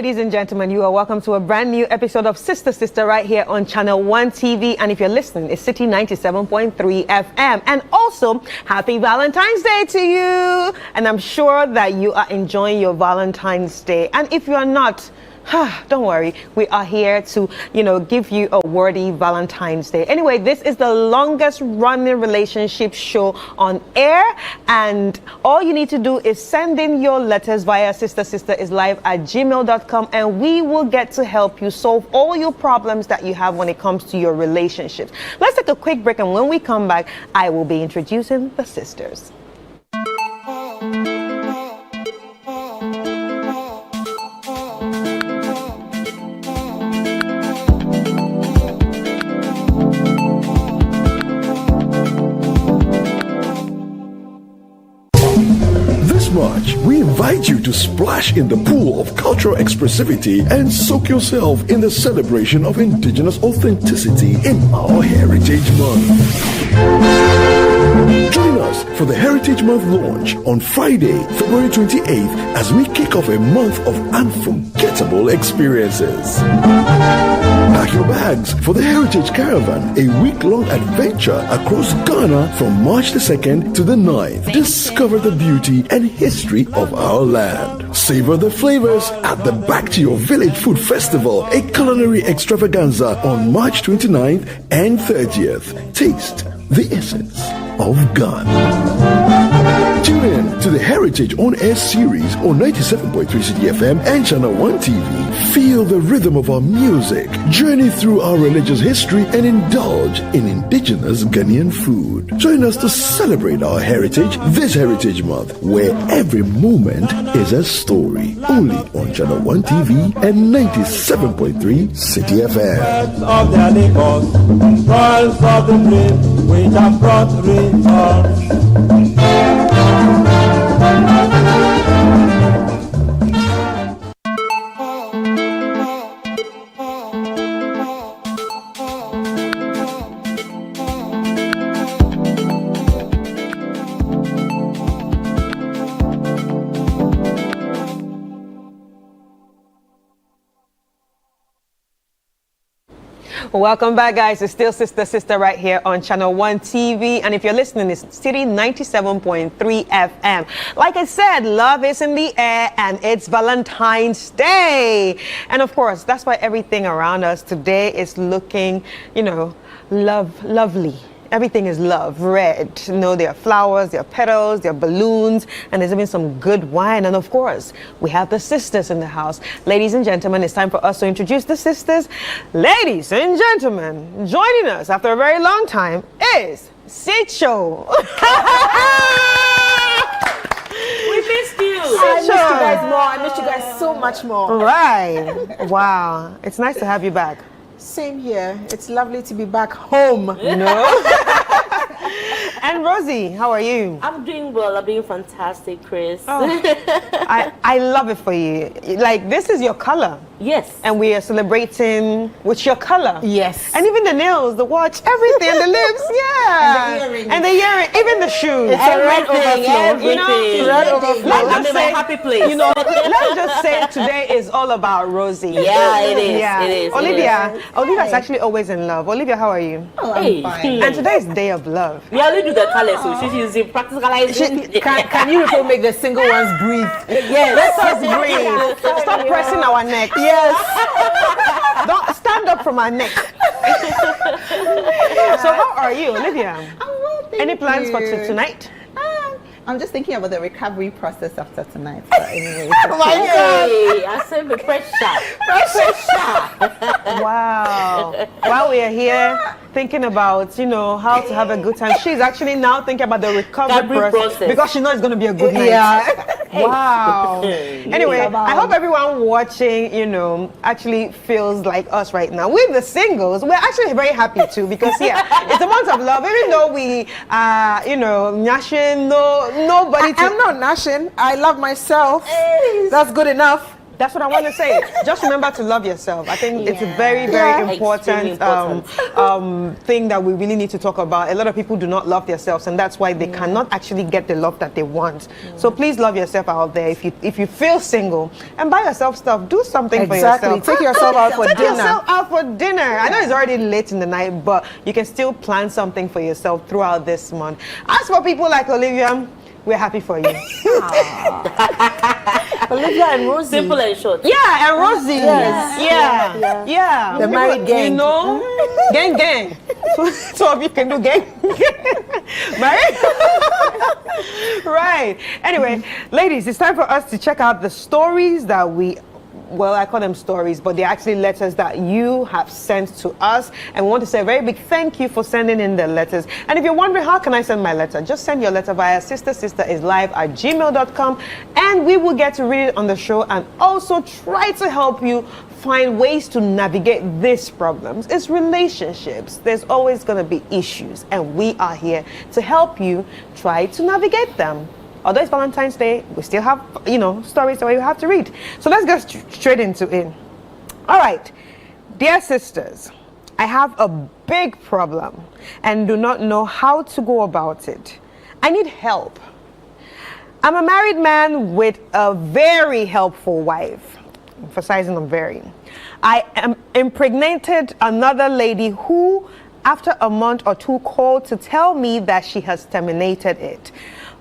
Ladies and gentlemen, you are welcome to a brand new episode of Sister Sister right here on Channel 1 TV. And if you're listening, it's City 97.3 FM. And also, happy Valentine's Day to you. And I'm sure that you are enjoying your Valentine's Day. And if you are not, don't worry, we are here to, give you a worthy Valentine's Day. Anyway, this is the longest running relationship show on air, and all you need to do is send in your letters via sisterislive@gmail.com, and we will get to help you solve all your problems that you have when it comes to your relationships. Let's take a quick break, and when we come back, I will be introducing the sisters. March, we invite you to splash in the pool of cultural expressivity and soak yourself in the celebration of indigenous authenticity in our Heritage Month. Join us for the Heritage Month launch on Friday, February 28th, as we kick off a month of unforgettable experiences. Pack your bags for the Heritage Caravan, a week-long adventure across Ghana from March the 2nd to the 9th. Discover the beauty and history of our land. Savor the flavors at the Back to Your Village Food Festival, a culinary extravaganza on March 29th and 30th. Taste the essence of Ghana. Tune in to the Heritage On Air series on 97.3 City FM and Channel 1 TV. Feel the rhythm of our music, journey through our religious history, and indulge in indigenous Ghanaian food. Join us to celebrate our heritage this Heritage Month, where every moment is a story. Only on Channel 1 TV and 97.3 City FM. Of their labors, toils of the brave, which have brought results. Welcome back, guys. It's still Sister Sister right here on Channel 1 TV. And if you're listening, it's City 97.3 FM. Like I said, love is in the air and it's Valentine's Day. And of course, that's why everything around us today is looking, lovely. Everything is love, red. There are flowers, there are petals, there are balloons, and there's even some good wine. And of course, we have the sisters in the house. Ladies and gentlemen, it's time for us to introduce the sisters. Ladies and gentlemen, joining us after a very long time is Sicho. We missed you. I missed you guys more. I missed you guys so much more. Right. Wow. It's nice to have you back. Same here. It's lovely to be back home. And Rosie, how are you? I'm doing well. I'm doing fantastic, Chris. Oh, I love it for you. Like, this is your color. Yes. And we are celebrating with your color. Yes. And even the nails, the watch, everything, and the lips, yeah. And the earring, even the shoes. It's a red overflow. Red overflow. I'm in my happy place. Let's just say today is all about Rosie. Yeah, it is. Yeah. It is. Olivia's actually always in love. Olivia, how are you? Oh, I'm fine. And today is Day of Love. We only do the colors, so she's using practicalizing. Can you people make the single ones breathe? Yes. Let us breathe. Stop pressing our neck. Yes. Don't stand up from our neck. So how are you, Olivia? I'm well, thank Any plans you. for tonight? I'm just thinking about the recovery process after tonight. But anyway, Oh my God. Hey, I said the pressure. Wow. While we are here thinking about, how to have a good time, she's actually now thinking about the recovery process because she knows it's going to be a good night. yeah. Wow. Anyway, I hope everyone watching, actually feels like us right now. We're the singles. We're actually very happy too because it's a month of love. Even though we gnashing, nobody. I'm not gnashing. I love myself. That's good enough. That's what I want to say. Just remember to love yourself. I think it's a very, very important, thing that we really need to talk about. A lot of people do not love themselves, and that's why they cannot actually get the love that they want. So please love yourself out there. If you feel single, and buy yourself stuff, do something for yourself. Take yourself out for dinner. Take yourself out for dinner. I know it's already late in the night, but you can still plan something for yourself throughout this month. As for people like Olivia, we're happy for you. Olivia and Rosie. Simple and short. Yeah, and Rosie. Yes. Yeah. The married gang. Gang. So if you can do gang. Right? Right. Anyway, ladies, it's time for us to check out the stories that I call them stories, but they're actually letters that you have sent to us. And we want to say a very big thank you for sending in the letters. And if you're wondering, how can I send my letter? Just send your letter via sistersisterisllive@gmail.com, and we will get to read it on the show and also try to help you find ways to navigate these problems. It's relationships. There's always going to be issues, and we are here to help you try to navigate them. Although it's Valentine's Day, we still have, stories that we have to read. So let's go straight into it. All right. Dear sisters, I have a big problem and do not know how to go about it. I need help. I'm a married man with a very helpful wife, emphasizing on very. I am impregnated another lady who, after a month or two, called to tell me that she has terminated it.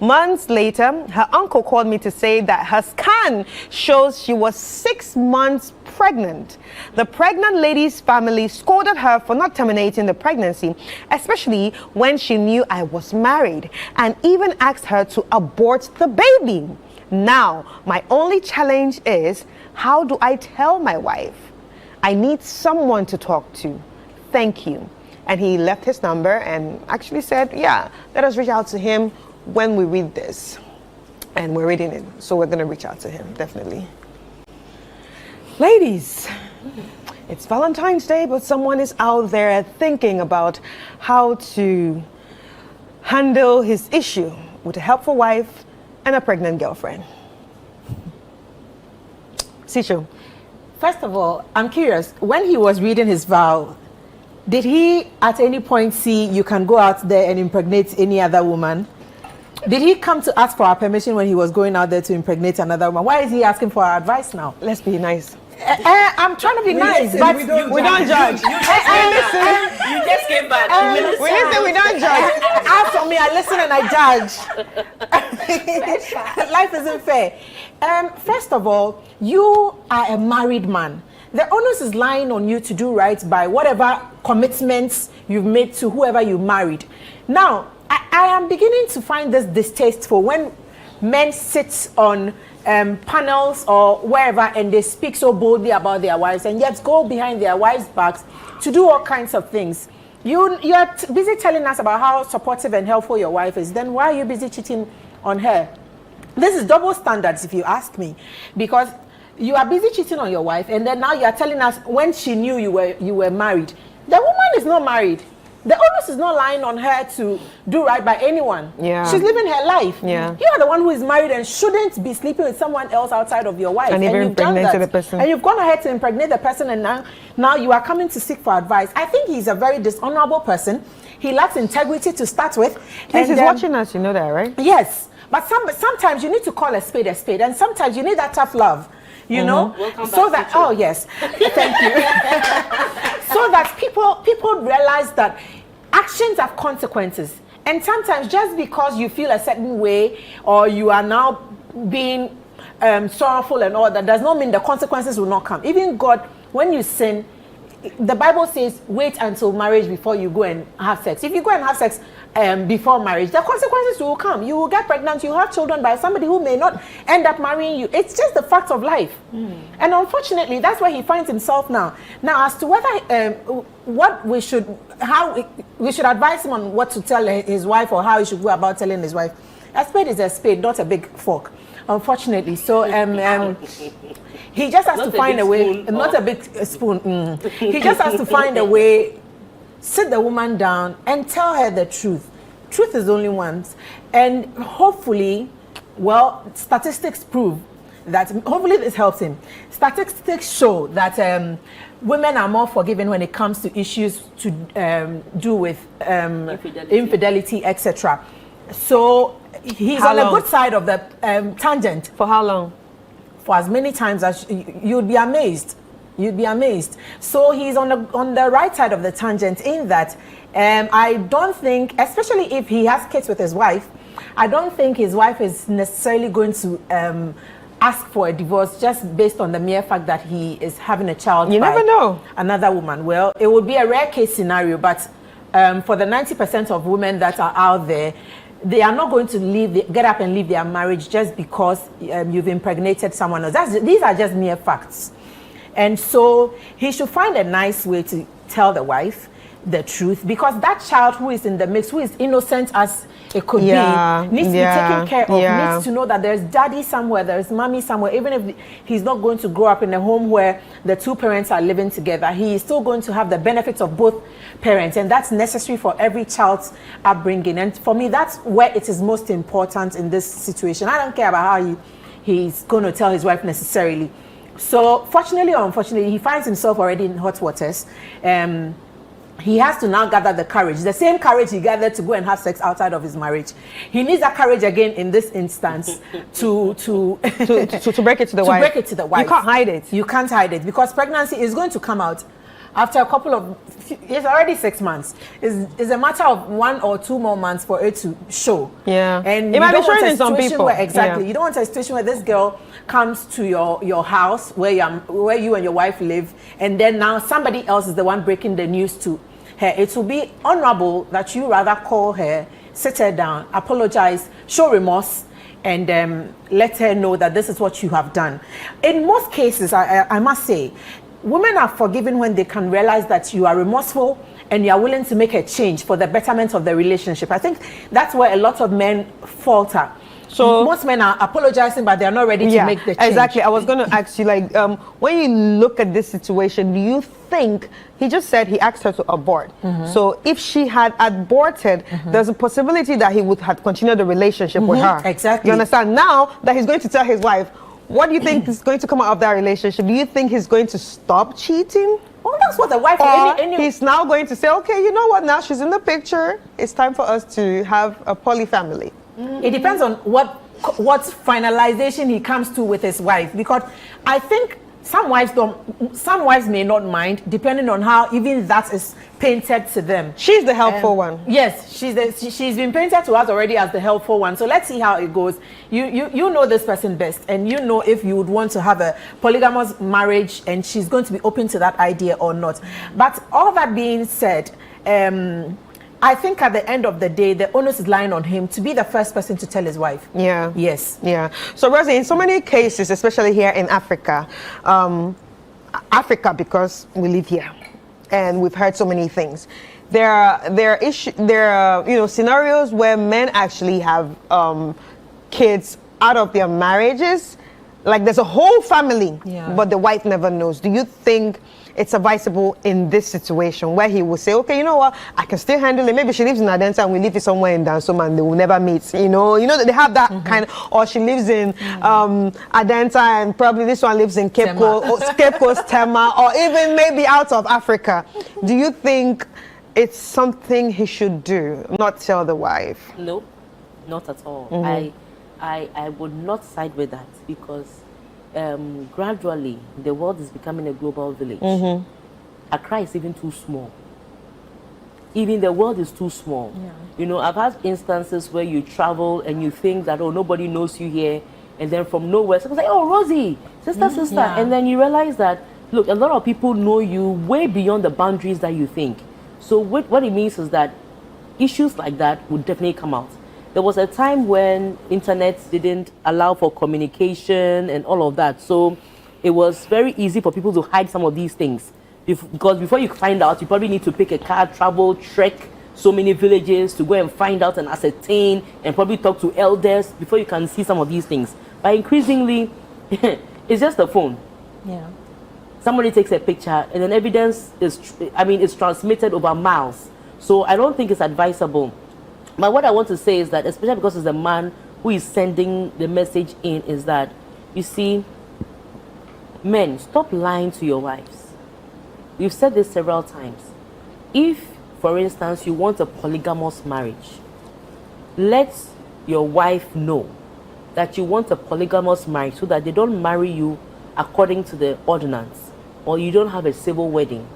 Months later, her uncle called me to say that her scan shows she was 6 months pregnant. The pregnant lady's family scolded her for not terminating the pregnancy, especially when she knew I was married, and even asked her to abort the baby. Now, my only challenge is, how do I tell my wife? I need someone to talk to. Thank you. And he left his number and actually said, let us reach out to him when we read this. And we're reading it, so we're going to reach out to him, definitely. Ladies, it's Valentine's Day, but someone is out there thinking about how to handle his issue with a helpful wife and a pregnant girlfriend. Sicho. First of all, I'm curious, when he was reading his vow, did he at any point see you can go out there and impregnate any other woman? Did he come to ask for our permission when he was going out there to impregnate another woman? Why is he asking for our advice now? Let's be nice. I'm trying to be nice, but we don't judge. You just came back. We listen, we don't judge. As for me, I listen and I judge. Life isn't fair. First of all, you are a married man. The onus is lying on you to do right by whatever commitments you've made to whoever you married. Now, I am beginning to find this distasteful when men sit on panels or wherever and they speak so boldly about their wives and yet go behind their wives' backs to do all kinds of things. You're busy telling us about how supportive and helpful your wife is. Then why are you busy cheating on her? This is double standards, if you ask me, because you are busy cheating on your wife, and then now you are telling us when she knew you were married. The woman is not married. The onus is not lying on her to do right by anyone. Yeah. She's living her life. Yeah. You are the one who is married and shouldn't be sleeping with someone else outside of your wife. And even you've done impregnated that. the person. And you've gone ahead to impregnate the person, and now you are coming to seek for advice. I think he's a very dishonorable person. He lacks integrity to start with. He's watching us, you know that, right? Yes. But sometimes you need to call a spade, and sometimes you need that tough love. You know, so that yes, thank you. So that people realize that actions have consequences, and sometimes just because you feel a certain way or you are now being sorrowful and all that does not mean the consequences will not come. Even God, when you sin, the Bible says wait until marriage before you go and have sex. If you go and have sex before marriage, the consequences will come. You will get pregnant, you have children by somebody who may not end up marrying you. It's just the fact of life. And unfortunately, that's where he finds himself now. Now, as to whether how we should advise him on what to tell his wife or how he should go about telling his wife, A spade is a spade, not a big fork, unfortunately. So he just has Not to a find big a way, spoon, not or- a big spoon. He just has to find a way, sit the woman down and tell her the truth. Truth is only once. And hopefully, well, statistics prove that, hopefully this helps him. Statistics show that women are more forgiving when it comes to issues to do with infidelity, etc. So he's How on long? a good side of the tangent For how long? for as many times as you'd be amazed. You'd be amazed. So he's on the right side of the tangent in that I don't think, especially if he has kids with his wife, I don't think his wife is necessarily going to ask for a divorce just based on the mere fact that he is having a child. You by never know. Another woman. Well, it would be a rare case scenario, but for the 90% of women that are out there, they are not going to get up and leave their marriage just because you've impregnated someone else. These are just mere facts. And so he should find a nice way to tell the wife the truth, because that child who is in the mix, who is innocent as it could be, needs to be taken care of, needs to know that there's daddy somewhere, there's mommy somewhere. Even if he's not going to grow up in a home where the two parents are living together, he is still going to have the benefits of both parents, and that's necessary for every child's upbringing. And for me, that's where it is most important in this situation. I don't care about how he's going to tell his wife necessarily. So fortunately or unfortunately, he finds himself already in hot waters. He has to now gather the courage, the same courage he gathered to go and have sex outside of his marriage. He needs that courage again in this instance to break it to the wife. break it to the wife. You can't hide it. You can't hide it, because pregnancy is going to come out after a couple of, it's already 6 months. It's a matter of 1 or 2 more months for it to show. Yeah. And It might be you don't want showing a in some situation people. where, exactly. Yeah. You don't want a situation where this girl comes to your house where you and your wife live, and then now somebody else is the one breaking the news to her. It will be honorable that you rather call her, sit her down, apologize, show remorse, and let her know that this is what you have done. In most cases, I must say, women are forgiven when they can realize that you are remorseful and you are willing to make a change for the betterment of the relationship. I think that's where a lot of men falter. So most men are apologizing, but they are not ready to make the change. Exactly. I was going to ask you, like, when you look at this situation, do you think, he just said he asked her to abort. So if she had aborted, there's a possibility that he would have continued the relationship with her. Exactly. You understand? Now that he's going to tell his wife, what do you think is going to come out of that relationship? Do you think he's going to stop cheating? Well, that's what the wife... Or he's now going to say, okay, you know what, now she's in the picture. It's time for us to have a poly family. It depends on what finalization he comes to with his wife, because I think some wives may not mind, depending on how even that is painted to them. She's the helpful one. Yes, she's been painted to us already as the helpful one. So let's see how it goes. You know this person best, and you know if you would want to have a polygamous marriage, and she's going to be open to that idea or not. But all that being said, I think at the end of the day, the onus is lying on him to be the first person to tell his wife. Yeah. Yes. Yeah. So, Rosie, in so many cases, especially here in Africa, because we live here and we've heard so many things, there are scenarios where men actually have kids out of their marriages. Like there's a whole family, but the wife never knows. Do you think it's advisable in this situation where he will say, okay, you know what, I can still handle it. Maybe she lives in Adenta and we live somewhere in Dansoma and they will never meet. You know they have that kind of, or she lives in Adenta and probably this one lives in Cape Coast, Tema, or even maybe out of Africa. Do you think it's something he should do, not tell the wife? Nope, not at all. I would not side with that, because gradually the world is becoming a global village. Accra is even too small. Even the world is too small. You know, I've had instances where you travel and you think that, oh, nobody knows you here, and then from nowhere someone's like, oh, Rosie, sister, and then you realize that, look, a lot of people know you way beyond the boundaries that you think. So what it means is that issues like that would definitely come out. There was a time when internet didn't allow for communication and all of that. So it was very easy for people to hide some of these things. Because before you find out, you probably need to pick a car, travel, trek. so many villages to go and find out and ascertain and probably talk to elders before you can see some of these things. But increasingly, it's just a phone. Yeah. Somebody takes a picture and then evidence is transmitted over miles. So I don't think it's advisable. But what I want to say is that, especially because it's a man who is sending the message in, is that, you see, men, stop lying to your wives. We've said this several times. If, for instance, you want a polygamous marriage, let your wife know that you want a polygamous marriage so that they don't marry you according to the ordinance, or you don't have a civil wedding.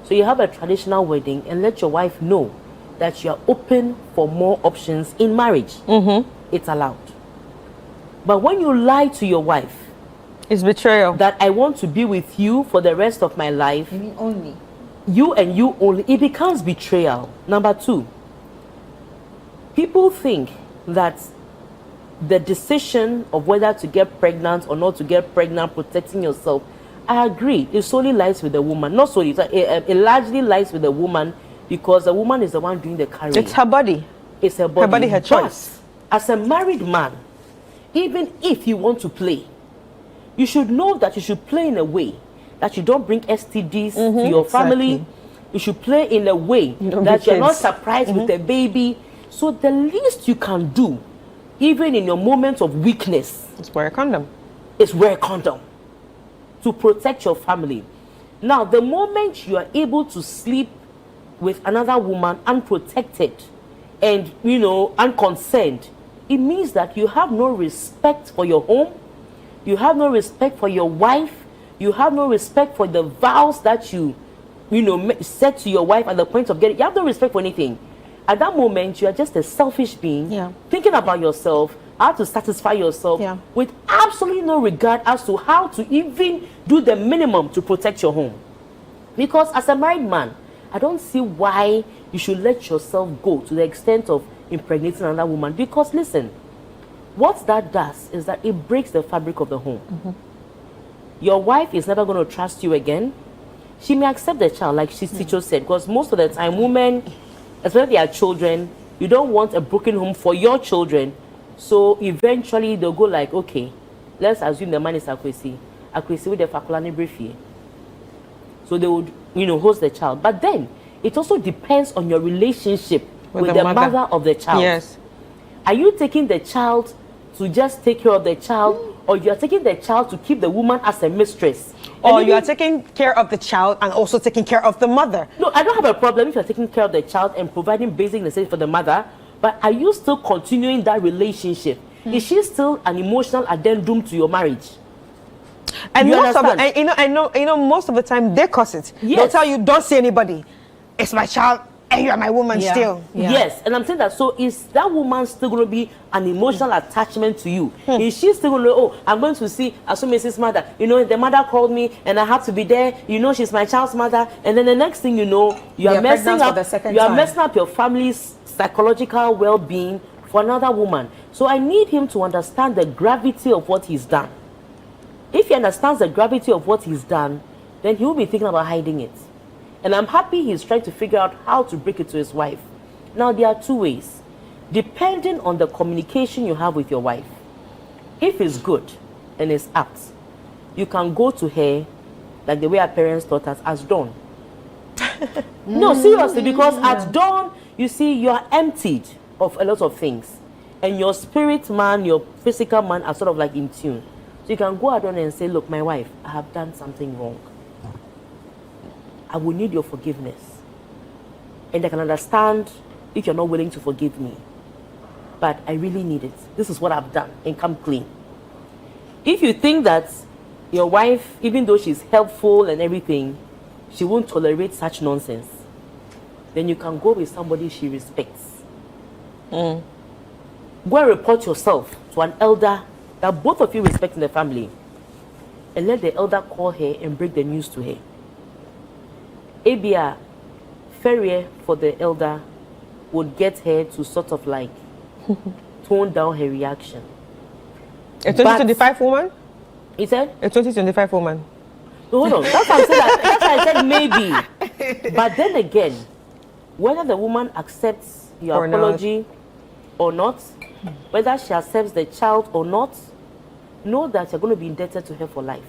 So you have a traditional wedding, and let your wife know that you are open for more options in marriage. It's allowed. But when you lie to your wife, It's betrayal. that I want to be with you for the rest of my life, You mean only? you and you only, it becomes betrayal. Number two, people think that the decision of whether to get pregnant or not to get pregnant, protecting yourself, I agree, it solely lies with the woman. Not solely, it largely lies with the woman, because the woman is the one doing the carrying. It's her body. It's her body. Her body, her choice. But as a married man, even if you want to play, you should know that you should play in a way that you don't bring STDs to your family. Exactly. You should play in a way Don't that be you're not kids. surprised with a baby. So the least you can do, even in your moments of weakness, It's wear a condom. is wear a condom to protect your family. Now, the moment you are able to sleep with another woman unprotected and, unconcerned, it means that you have no respect for your home, you have no respect for your wife, you have no respect for the vows that you said to your wife at the point of getting. You have no respect for anything. At that moment, you are just a selfish being, Yeah. thinking about yourself, how to satisfy yourself, Yeah. with absolutely no regard as to how to even do the minimum to protect your home. Because as a married man, I don't see why you should let yourself go to the extent of impregnating another woman. Because listen, what that does is that it breaks the fabric of the home. Your wife is never going to trust you again. She may accept the child, like Ticho said, because most of the time, women, especially their children, you don't want a broken home for your children. So eventually they'll go like, okay, let's assume the man is Akwesi with the Fakulani Briefie. So they would, host the child. But then it also depends on your relationship with the mother of the child. Yes. Are you taking the child to just take care of the child, or you are taking the child to keep the woman as a mistress? Or And you are even- taking care of the child and also taking care of the mother. No, I don't have a problem if you're taking care of the child and providing basic necessities for the mother, but are you still continuing that relationship? Is she still an emotional addendum to your marriage? And You most of understand? the, I know most of the time they cause it. They'll Yes. tell you, don't see anybody. It's my child and you are my woman Yeah. still. Yeah. Yes, and I'm saying that, so is that woman still going to be an emotional attachment to you? Is she still going to, oh, I'm going to see Asume's mother, the mother called me and I have to be there, she's my child's mother, and then the next thing you know, you are They're messing pregnant for up, the second you are time. messing up your family's psychological well-being for another woman. So I need him to understand the gravity of what he's done. If he understands the gravity of what he's done, then he will be thinking about hiding it. And I'm happy he's trying to figure out how to break it to his wife. Now, there are two ways. Depending on the communication you have with your wife, if it's good and it's apt, you can go to her like the way our parents taught us, as dawn. No, seriously, because at dawn, you see, you are emptied of a lot of things. And your spirit man, your physical man are sort of like in tune. So you can go out and say, look, my wife, I have done something wrong. I will need your forgiveness. And I can understand if you're not willing to forgive me. But I really need it. This is what I've done, and come clean. If you think that your wife, even though she's helpful and everything, she won't tolerate such nonsense, then you can go with somebody she respects. Go and report yourself to an elder that both of you respect in the family, and let the elder call her and break the news to her. Abia, Ferrier for the elder would get her to sort of like tone down her reaction. A 2025 woman? He said, A 2025 woman. no, hold on. That's why I said maybe. But then again, Whether the woman accepts your apology or not, whether she accepts the child or not, know that you're going to be indebted to her for life.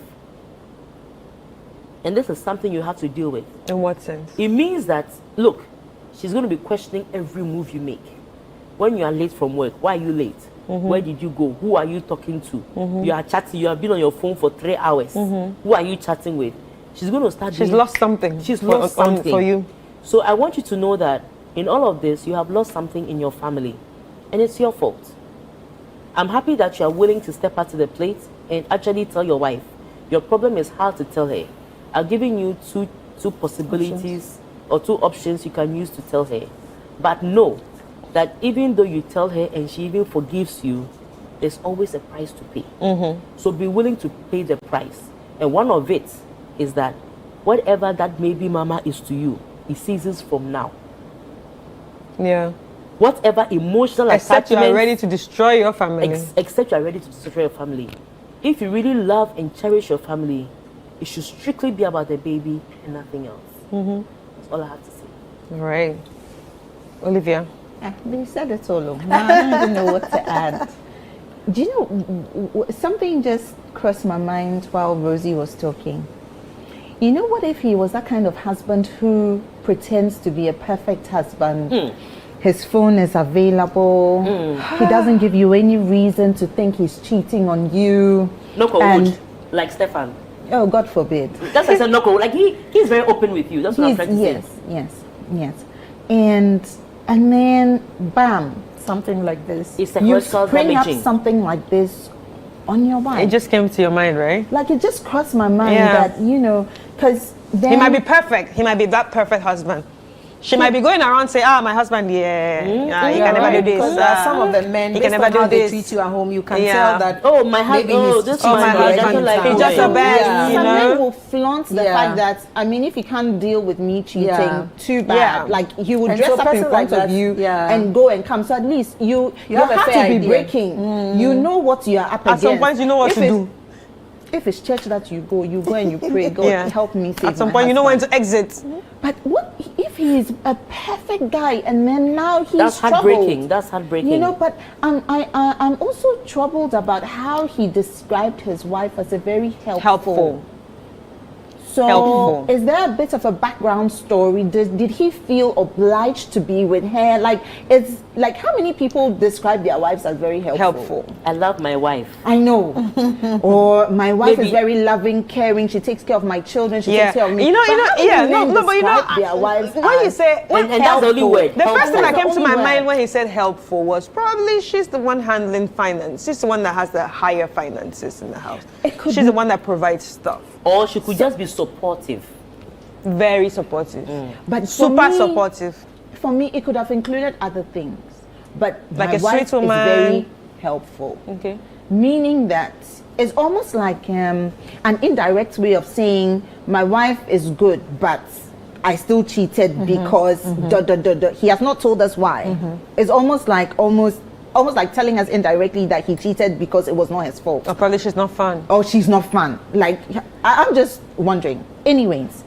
And this is something you have to deal with. In what sense? It means that, look, she's going to be questioning every move you make. When you are late from work, why are you late? Where did you go? Who are you talking to? You are chatting, you have been on your phone for 3 hours. Who are you chatting with? She's going to start She's lost something. She's lost something for you. So I want you to know that in all of this, you have lost something in your family. And it's your fault. I'm happy that you are willing to step out to the plate and actually tell your wife. Your problem is how to tell her. I've given you two possibilities or two options you can use to tell her. But know that even though you tell her and she even forgives you, there's always a price to pay. So be willing to pay the price. And one of it is that whatever that baby mama is to you, it ceases from now. Yeah. Whatever emotional Except you attachment, are ready to destroy your family. except you are ready to destroy your family. If you really love and cherish your family, it should strictly be about the baby and nothing else. That's all I have to say. All right. Olivia. They said it all. Now I don't even know what to add. Do you know, something just crossed my mind while Rosie was talking. You know, what if he was that kind of husband who pretends to be a perfect husband? His phone is available. He doesn't give you any reason to think he's cheating on you. Knock on wood, like Stefan. Oh, God forbid. That's why I said knock on wood. Like he's very open with you. That's what I'm trying to say. Yes. And then, bam, something like this. It's you psychological spring up damaging. something like this on your wife. It just came to your mind, right? Like, it just crossed my mind that, you know, because then... He might be perfect. He might be that perfect husband. She might be going around saying, my husband, he can never do this. Because there are some of the men, he based can never on how do they this. treat you at home, you can tell that. Oh, my husband. Maybe Oh, he's this is cheating my on you husband. anytime. He's just the best, you Some know? men will flaunt the fact that, I mean, if he can't deal with me cheating, too bad. Yeah. Like, he would And dress so up in person front like of that, you yeah. and go and come. So at least you have a have fair to be idea. breaking. You know what you are up At against. some point, you know what If to it's- do. If it's church that you go and you pray, God help me save At some my point, you know when husband. to exit. But what if he is a perfect guy and then now he's That's troubled? heartbreaking. That's heartbreaking. You know, but I'm also troubled about how he described his wife as a very helpful. So Helpful. is there a bit of a background story? Did he feel obliged to be with her? Like, it's like, how many people describe their wives as very helpful? I love my wife. I know. Or my wife Maybe. is very loving, caring. She takes care of my children. She Yeah. takes care of me. You know, But how many men but you know, describe their wives when you as say, And that's the only word. the first thing that That's came the to my only word. mind when he said helpful was probably she's the one handling finance. She's the one that has the higher finances in the house. She's the one that provides stuff. Or she could just be supportive. Very supportive. But for Super me- supportive. For me, it could have included other things. But Like my a wife sweet woman. is very helpful. Okay. Meaning that it's almost like an indirect way of saying my wife is good, but I still cheated because He has not told us why. It's almost like telling us indirectly that he cheated because it was not his fault. Or probably she's not fun. Oh, she's not fun. Like, I'm just wondering. Anyways,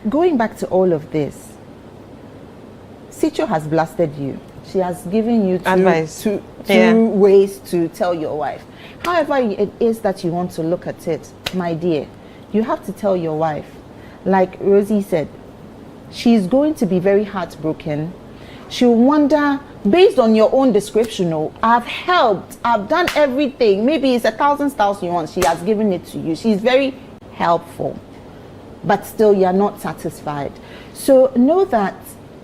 going back to all of this, Sicho has blasted you. She has given you Advice. two Yeah. ways to tell your wife. However it is that you want to look at it, my dear, you have to tell your wife. Like Rosie said, she's going to be very heartbroken. She'll wonder, based on your own description, I've helped, I've done everything. Maybe it's 1,000 styles you want. She has given it to you. She's very helpful, but still you're not satisfied. So know that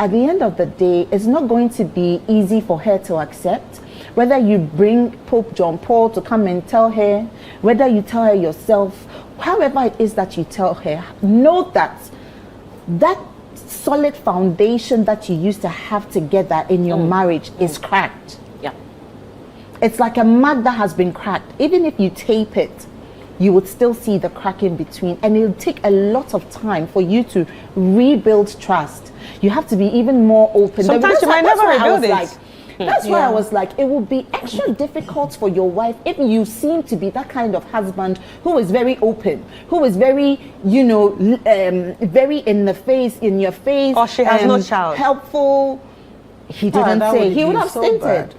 at the end of the day, it's not going to be easy for her to accept. Whether you bring Pope John Paul to come and tell her, whether you tell her yourself, however it is that you tell her, know that that solid foundation that you used to have together in your marriage is cracked. Yeah. It's like a mug that has been cracked. Even if you tape it, you would still see the crack in between, and it'll take a lot of time for you to rebuild trust. You have to be even more open. Sometimes you might That's never why I rebuild was it. like, That's why I was like, it will be extra difficult for your wife if you seem to be that kind of husband who is very open, who is very, very in your face. Or she has no child. Helpful. He didn't say. He would have stated. Bad.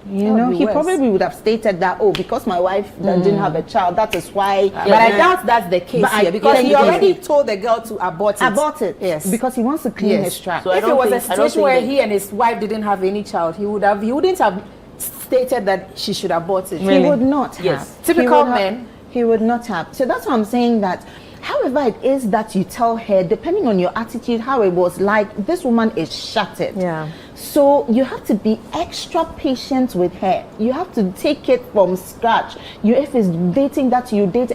He probably would have stated that, because my wife didn't have a child, that is why. But I doubt that's the case here, because he already told the girl to abort it. Abort it, yes, because he wants to clean his trap. So if it was a situation where he and his wife didn't have any child, he wouldn't have stated that she should abort it. He would not have. Yes. Typical men. He would not have. So that's why I'm saying that. However it is that you tell her, depending on your attitude, how it was like, this woman is shattered. Yeah. So you have to be extra patient with her. You have to take it from scratch. If it's dating that you date,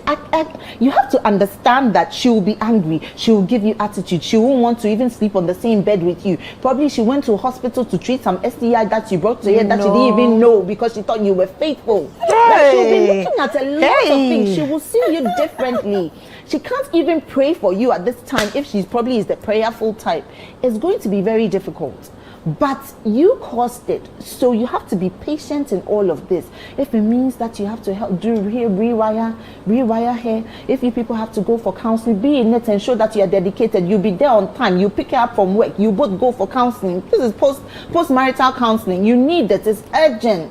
you have to understand that she will be angry. She will give you attitude. She won't want to even sleep on the same bed with you. Probably she went to a hospital to treat some STI that you brought to her that she didn't even know because she thought you were faithful. Like, she'll be looking at a lot of things. She will see you differently. She can't even pray for you at this time if she probably is the prayerful type. It's going to be very difficult. But you caused it, so you have to be patient in all of this. If it means that you have to help do rewire hair, if you people have to go for counseling, be in it and show that you are dedicated. You'll be there on time. You pick her up from work. You both go for counseling. This is post-marital counseling. You need it. It's urgent.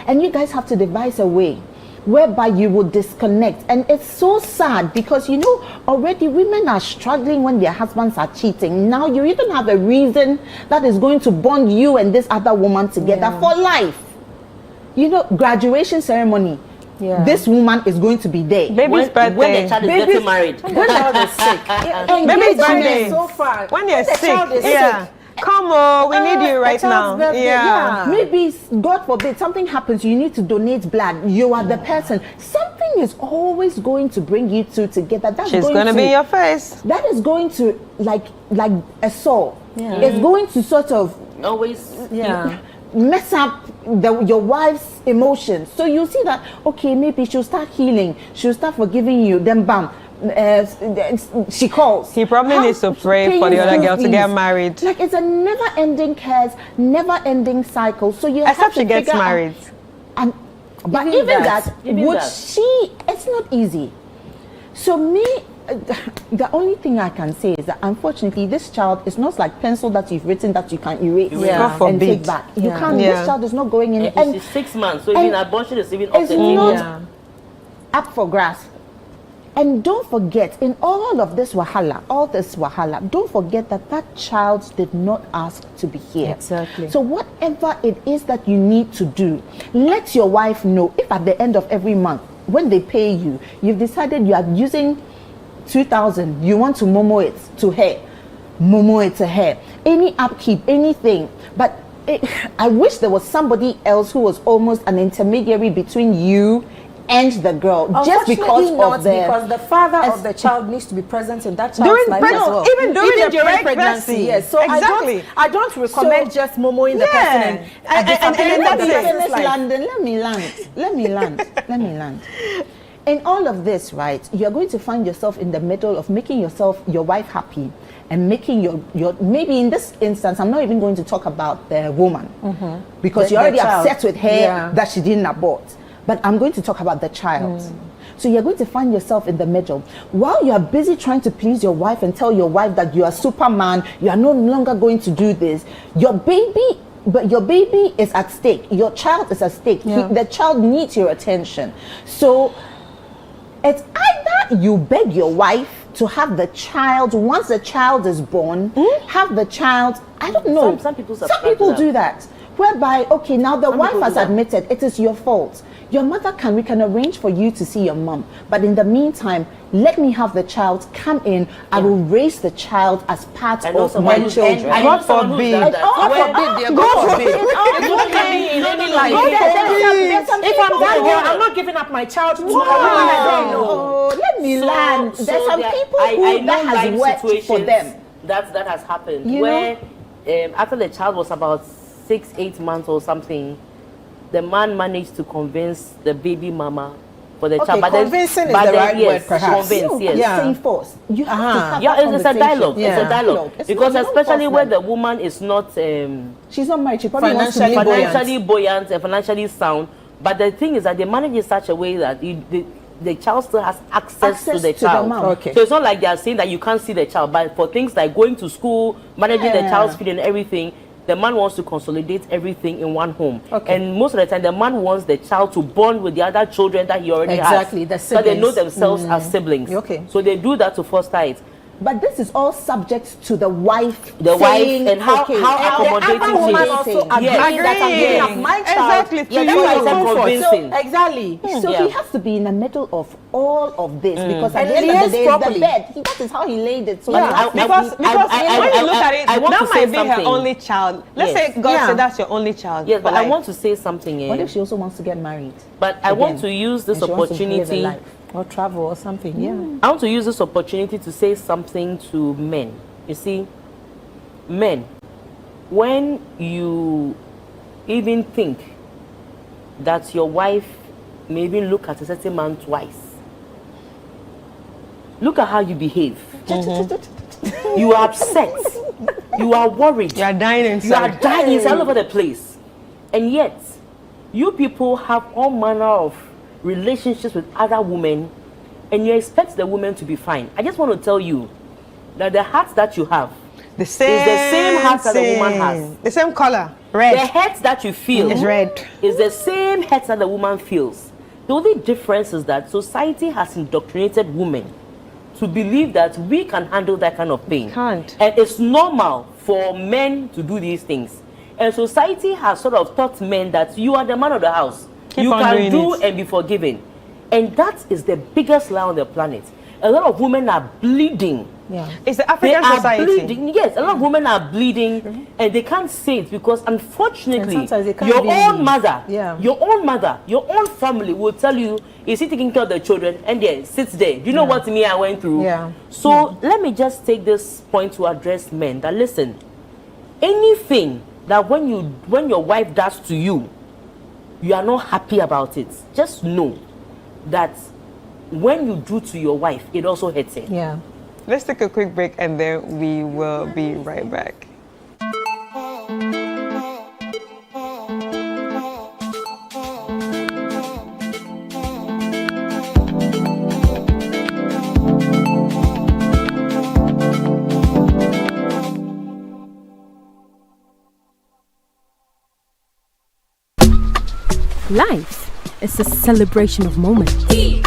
And you guys have to devise a way whereby you will disconnect. And it's so sad because already women are struggling when their husbands are cheating. Now you even have a reason that is going to bond you and this other woman together for life. Graduation ceremony. Yeah. This woman is going to be there. Baby's birthday. When the child is getting married. When the child is sick. Baby's birthday. So far. When you're sick. Come on, we need you right now. Yeah. Maybe, God forbid, something happens, you need to donate blood. You are the person. Something is always going to bring you two together. She's going to be in your face. That is going to, like a sore. Yeah. It's going to sort of always mess up your wife's emotions. So you see that, okay, maybe she'll start healing. She'll start forgiving you. Then bam. She calls. He probably needs to pray for the other girl to get married. Like, it's a never-ending curse, never-ending cycle. So you except have to she gets married. But even that, it's not easy. So the only thing I can say is that unfortunately this child is not like pencil that you've written that you can erase and take back. You can't. This child is not going in. And she's 6 months, so even abortion is even off the table. It's not up for grasp. And don't forget, in all this wahala, don't forget that child did not ask to be here. Exactly. So whatever it is that you need to do, let your wife know. If at the end of every month, when they pay you, you've decided you are using 2,000, you want to momo it to her. Any upkeep, anything. But I wish there was somebody else who was almost an intermediary between you and the girl, just because the father of the child needs to be present in that child's life as well. Even during the pregnancy. Yes. So exactly. I don't recommend just momoing the person and that's London. Let me land. In all of this, right, you're going to find yourself in the middle of making your wife happy and making your maybe in this instance, I'm not even going to talk about the woman because you're already upset with her that she didn't abort. But I'm going to talk about the child. So you're going to find yourself in the middle. While you are busy trying to please your wife and tell your wife that you are Superman, you are no longer going to do this. Your baby is at stake. Your child is at stake. The child needs your attention. So it's either you beg your wife to have the child, once the child is born, have the child, I don't know. Some people do that. Whereby, okay, now the wife has admitted it is your fault. Your mother we can arrange for you to see your mom. But in the meantime, let me have the child come in. I will raise the child as part of my children. God forbid. God forbid. If I'm that girl, I'm not giving up my child to let me land. There's some people who that has worked for them. That has happened. Where after the child was about 6-8 months or something, the man managed to convince the baby mama for the Okay, child. But convincing is but the then, right yes, word, perhaps. Convince, No, yes. Yeah. saying force. You have to have Yeah, that it's a conversation. dialogue. Yeah. It's a dialogue. It's Because not- you don't especially force where them. the woman is not She's not married. She probably wants to Financially live buoyant. financially buoyant and financially sound, but the thing is that they manage in such a way that the child still has access to the to the child. mom. Okay. So it's not like they are saying that you can't see the child, but for things like going to school, managing the Yeah. child's feed and everything, the man wants to consolidate everything in one home. Okay. And most of the time, the man wants the child to bond with the other children that he already Exactly, the has. So they know siblings. themselves as siblings. Okay. So they do that to foster it. But this is all subject to the wife. The wife saying, and how okay, accommodating the other she woman is. also Yes. agreeing that I'm giving up my child. Exactly, to Yeah, that's you. why I said comfort. convincing. So, exactly. So Yeah. he has to be in the middle of all of this because at And the end of liaise the day, properly. the bed. That is how he laid it. So Yeah, he has to- Because when you look at it, I want that to say might be her something. only child. Let's Yes. say God Yeah. said that's your only child. Yes, but for I life. want to say something. what if she also wants to get married? But I want to use this And she wants to live a opportunity. life? Or travel or something. Yeah. I want to use this opportunity to say something to men. You see, men, when you even think that your wife may even look at a certain man twice, look at how you behave. You are upset. You are worried. You are dying You are inside. dying inside all over the place. And yet, you people have all manner of relationships with other women and you expect the woman to be fine. I just want to tell you that the heart that you have The same, is the same heart that the woman has. The same color, The red. hurt that you feel Is red. is the same hurt that the woman feels. The only difference is that society has indoctrinated women to believe that we can handle that kind of pain. Can't. And it's normal for men to do these things. And society has sort of taught men that you are the man of the house. Keep you on can doing do it. and be forgiven. And that is the biggest lie on the planet. A lot of women are bleeding. Yeah. It's the They African are society. bleeding. Yes, a lot of women are bleeding and they can't say it because unfortunately And sometimes they can't your be- own mother, Yeah. your own mother, your own family will tell you, is he taking care of the children? And then sits there. Do you know what me I went through? Yeah. So let me just take this point to address men that listen, anything that when your wife does to you, you are not happy about it, just know that when you do to your wife, it also hurts her. Yeah. Let's take a quick break and then we will be right back. Life is a celebration of moments, big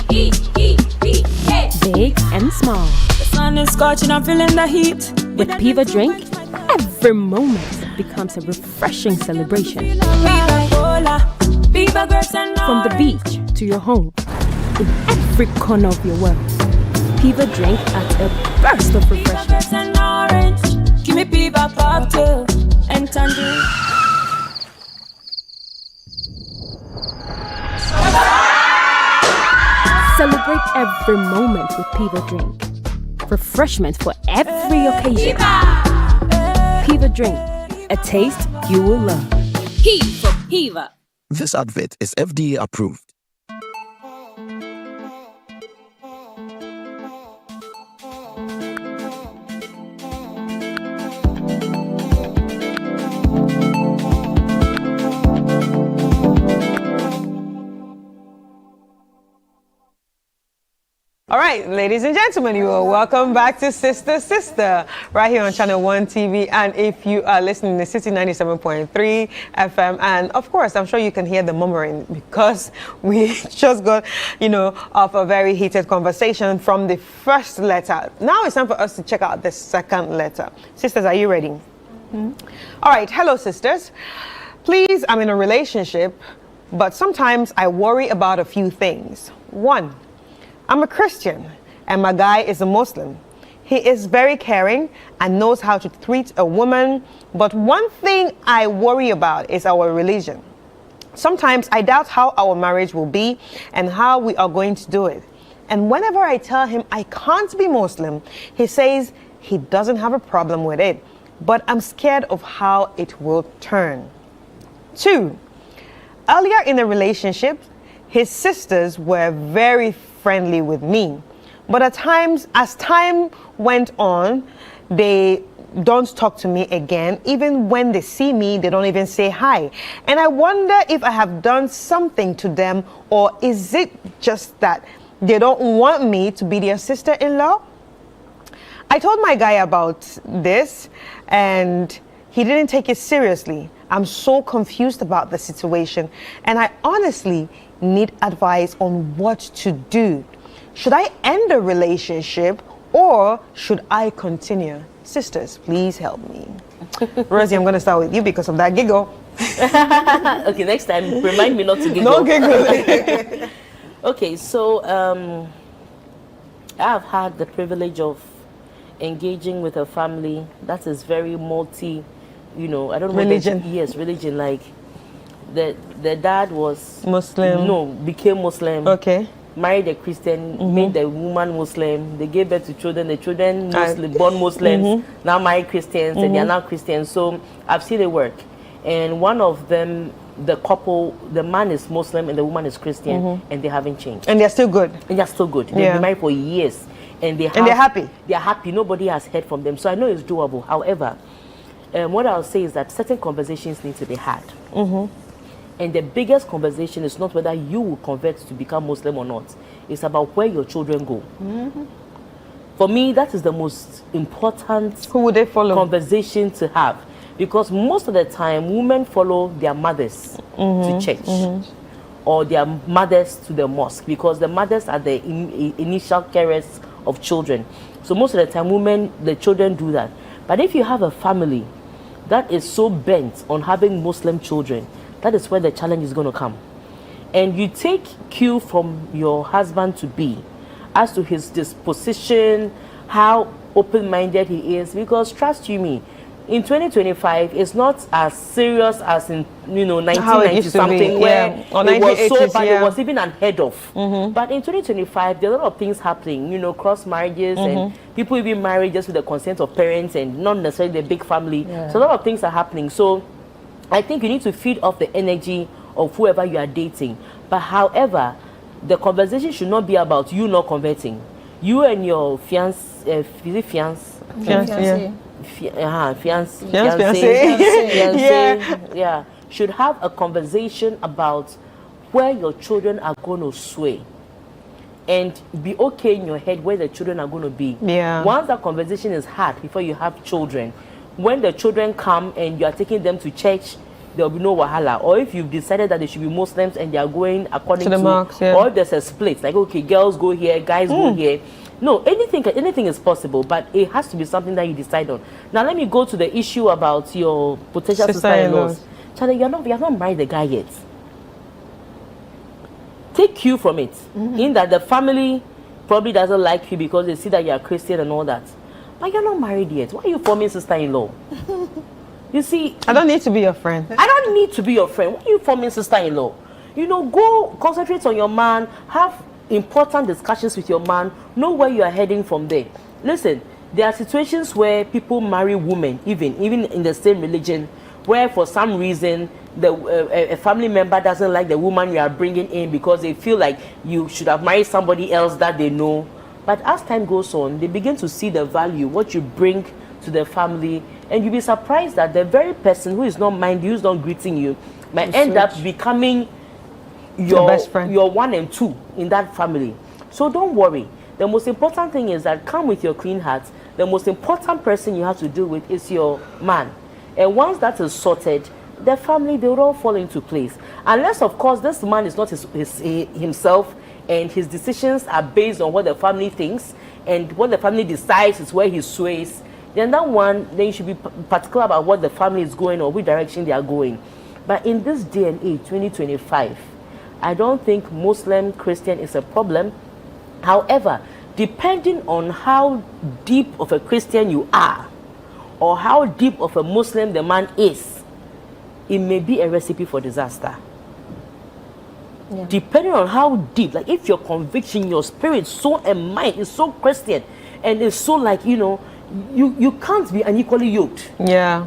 and small. The sun is scorching, I'm feeling the heat. With Piva Drink, every moment becomes a refreshing celebration. Viva Cola, Viva grapes and From the beach to your home, in every corner of your world, Piva Drink adds a burst of Viva refreshment. grapes and orange. Give me Viva cocktail and tangerine. Celebrate every moment with Piva Drink. Refreshment for every occasion. Piva Drink, a taste you will love. P for Piva. This advert is FDA approved. All right, ladies and gentlemen, you are welcome back to Sister Sister right here on Channel 1 TV. And if you are listening to City 97.3 FM, and of course, I'm sure you can hear the murmuring because we just got, off a very heated conversation from the first letter. Now it's time for us to check out the second letter. Sisters, are you ready? All right, hello, sisters. Please, I'm in a relationship, but sometimes I worry about a few things. One, I'm a Christian and my guy is a Muslim. He is very caring and knows how to treat a woman, but one thing I worry about is our religion. Sometimes I doubt how our marriage will be and how we are going to do it. And whenever I tell him I can't be Muslim, he says he doesn't have a problem with it, but I'm scared of how it will turn. 2, earlier in the relationship, his sisters were very friendly with me. But at times, as time went on, they don't talk to me again. Even when they see me, they don't even say hi. And I wonder if I have done something to them, or is it just that they don't want me to be their sister-in-law? I told my guy about this, and he didn't take it seriously. I'm so confused about the situation, and I honestly need advice on what to do. Should I end the relationship, or should I continue? Sisters, please help me. Rosie, I'm going to start with you because of that giggle. Okay, next time, remind me not to giggle. No giggle. Okay, so I've had the privilege of engaging with a family that is very multi, I don't know. Religion. Yes, religion. Like, the dad was Muslim. No, became Muslim. Okay. Married a Christian, made the woman Muslim. They gave birth to children. The children Muslim, born Muslims, now married Christians, and they are now Christians. So I've seen it work. And one of them, the couple, the man is Muslim and the woman is Christian, and they haven't changed. And they're still good. And they're still good. They've been married for years, and they're happy. They're happy. Nobody has heard from them. So I know it's doable. However, what I'll say is that certain conversations need to be had. And the biggest conversation is not whether you will convert to become Muslim or not. It's about where your children go. For me, that is the most important Who would they follow? Conversation to have. Because most of the time, women follow their mothers to church or their mothers to the mosque, because the mothers are the initial carers of children. So most of the time, the children do that. But if you have a family that is so bent on having Muslim children, that is where the challenge is going to come. And you take cue from your husband to be as to his disposition, how open-minded he is, because trust you me, in 2025, it's not as serious as in 1990 something where it was so bad, it was even unheard of. But in 2025, there are a lot of things happening, cross marriages and people even married just with the consent of parents and not necessarily the big family. So a lot of things are happening. So I think you need to feed off the energy of whoever you are dating. But however, the conversation should not be about you not converting. You and your fiancé, should have a conversation about where your children are going to sway, and be okay in your head where the children are going to be. Once that conversation is had before you have children, when the children come and you are taking them to church, there will be no wahala. Or if you've decided that they should be Muslims and they are going according to the marks, or if there's a split, like okay, girls go here, guys go here. No, anything is possible, but it has to be something that you decide on. Now let me go to the issue about your potential sister-in-laws. Charlie, you have not married the guy yet. Take cue from it. In that the family probably doesn't like you because they see that you are Christian and all that. But you're not married yet. Why are you forming sister-in-law? You see, I don't need to be your friend. I don't need to be your friend. Why are you forming sister-in-law? Go concentrate on your man, have important discussions with your man, know where you are heading from there. Listen, there are situations where people marry women, even in the same religion, where for some reason a family member doesn't like the woman you are bringing in because they feel like you should have married somebody else that they know. But as time goes on, they begin to see the value, what you bring to the family, and you'll be surprised that the very person who is not minding you, who's not greeting you, might end up becoming your best friend, your one and two in that family. So don't worry. The most important thing is that come with your clean heart. The most important person you have to deal with is your man. And once that is sorted, the family, they will all fall into place. Unless, of course, this man is not himself, and his decisions are based on what the family thinks, and what the family decides is where he sways, then you should be particular about what the family is going or which direction they are going. But in this day and age, 2025, I don't think Muslim Christian is a problem. However, depending on how deep of a Christian you are, or how deep of a Muslim the man is, it may be a recipe for disaster. Depending on how deep, like if your conviction, your spirit, soul and mind is so Christian, and it's so like, you can't be unequally yoked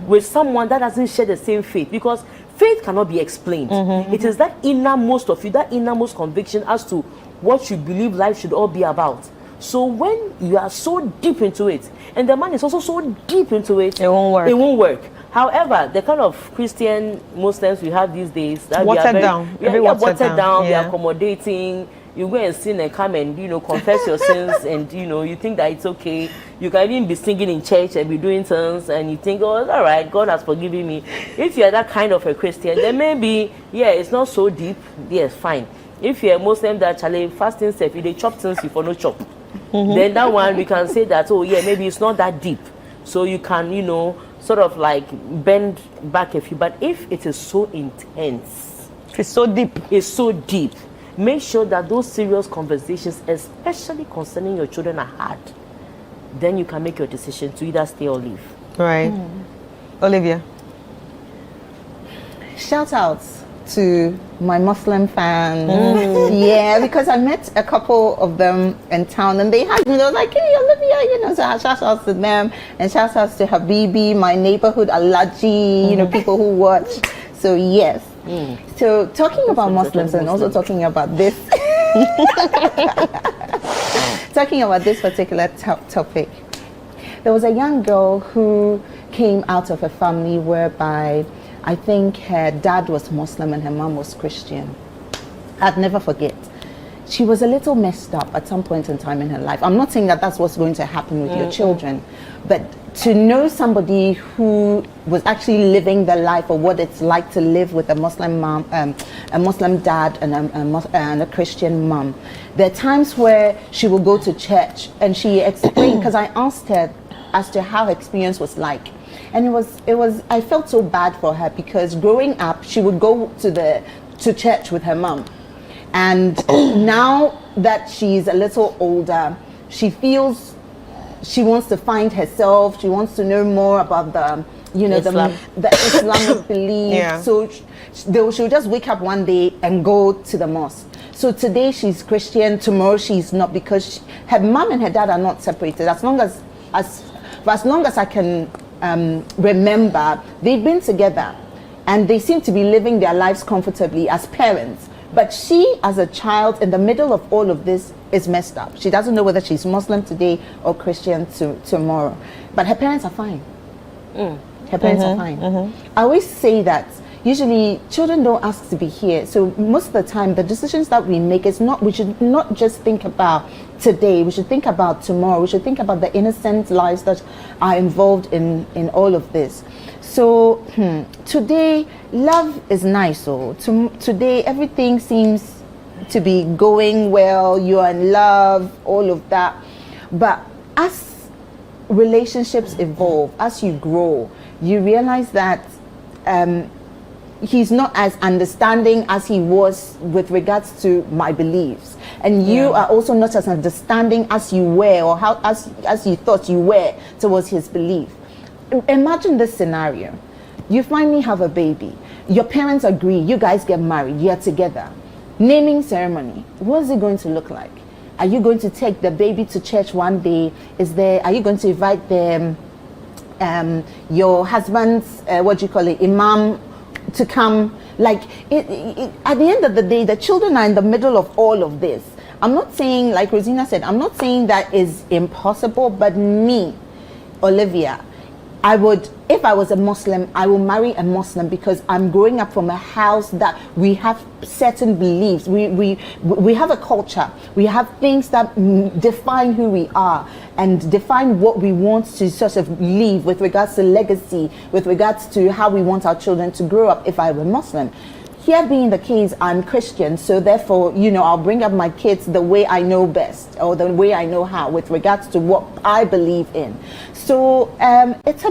with someone that doesn't share the same faith, because faith cannot be explained. It is that innermost of you, that innermost conviction as to what you believe life should all be about. So when you are so deep into it, and the man is also so deep into it, it won't work. It won't work. However, the kind of Christian Muslims we have these days, that watered down. We are watered down. We are accommodating. You go and sin and come and confess your sins, and you think that it's okay. You can even be singing in church and be doing tongues, and you think, oh, it's all right, God has forgiven me. If you are that kind of a Christian, then maybe it's not so deep. Yes, fine. If you're a Muslim that actually fasting self, if they chop things you for no chop, then that one we can say that maybe it's not that deep. So you can sort of like bend back a few. But if it is so intense, it's so deep. Make sure that those serious conversations, especially concerning your children, are had. Then you can make your decision to either stay or leave. Right. Olivia. Shout outs to my Muslim fans. Yeah, because I met a couple of them in town and they hugged me. They were like, hey, Olivia, so shout outs to them and shout outs to Habibi, my neighborhood Alaji, people who watch. So yes. So talking about Muslims and also talking about this particular topic, there was a young girl who came out of a family whereby I think her dad was Muslim and her mom was Christian. I'd never forget. She was a little messed up at some point in time in her life. I'm not saying that that's what's going to happen with your children, but to know somebody who was actually living the life of what it's like to live with a Muslim mom, a Muslim dad, and a Christian mom. There are times where she will go to church and she explained, because I asked her as to how her experience was like. And it was I felt so bad for her because growing up she would go to church with her mom. And now that she's a little older, she feels she wants to find herself. She wants to know more about the Islamic belief. Yeah. So she'll just wake up one day and go to the mosque. So today she's Christian, tomorrow she's not, because her mom and her dad are not separated. As long as I can remember, they've been together and they seem to be living their lives comfortably as parents. But she, as a child, in the middle of all of this, is messed up. She doesn't know whether she's Muslim today or Christian tomorrow. But her parents are fine. Her parents are fine. I always say that usually children don't ask to be here. So most of the time, the decisions that we make we should not just think about today. We should think about tomorrow. We should think about the innocent lives that are involved in all of this. So today, love is nice. Today, everything seems to be going well. You're in love, all of that. But as relationships evolve, as you grow, you realize that he's not as understanding as he was with regards to my beliefs. And you are also not as understanding as you were, or as you thought you were towards his belief. Imagine this scenario. You finally have a baby. Your parents agree. You guys get married. You're together. Naming ceremony. What's it going to look like? Are you going to take the baby to church one day? Are you going to invite them, your husband's, imam, to come? Like, at the end of the day, the children are in the middle of all of this. I'm not saying, like Rosina said, I'm not saying that is impossible, but me, Olivia, if I was a Muslim, I will marry a Muslim because I'm growing up from a house that we have certain beliefs. We have a culture. We have things that define who we are and define what we want to sort of leave with regards to legacy, with regards to how we want our children to grow up if I were Muslim. Here being the case, I'm Christian, so therefore, I'll bring up my kids the way I know best, or the way I know how, with regards to what I believe in. So it's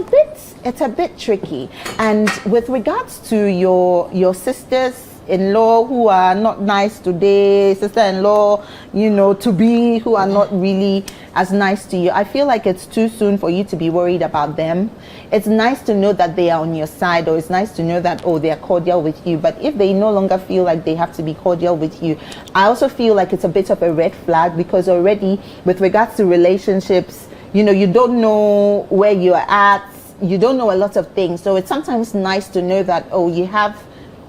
a bit tricky. And with regards to your sisters-in-law who are not nice today, sister-in-law, to be, who are not really as nice to you, I feel like it's too soon for you to be worried about them. It's nice to know that they are on your side, or it's nice to know that, they are cordial with you. But if they no longer feel like they have to be cordial with you, I also feel like it's a bit of a red flag, because already with regards to relationships, you don't know where you're at, you don't know a lot of things. So it's sometimes nice to know that, you have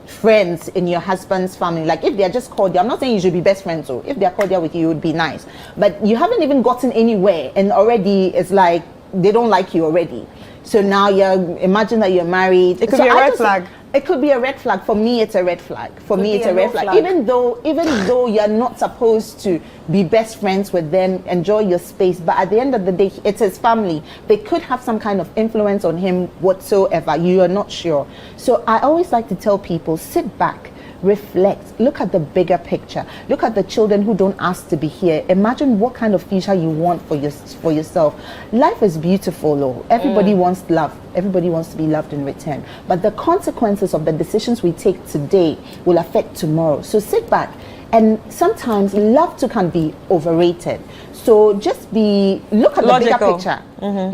friends in your husband's family. Like if they're just cordial, I'm not saying you should be best friends, so if they're cordial with you, it would be nice. But you haven't even gotten anywhere, and already it's like they don't like you already. So now imagine that you're married. It could be a red flag. It could be a red flag. For me, it's a red flag. For me, it's a red flag. Even though you're not supposed to be best friends with them, enjoy your space, but at the end of the day, it's his family. They could have some kind of influence on him whatsoever. You are not sure. So I always like to tell people, sit back, reflect, look at the bigger picture, look at the children who don't ask to be here. Imagine what kind of future you want for yourself. Life is beautiful, though. Everybody wants love. Everybody wants to be loved in return, but the consequences of the decisions we take today will affect tomorrow. So sit back, and sometimes love too can be overrated. So just look at logical. The bigger picture.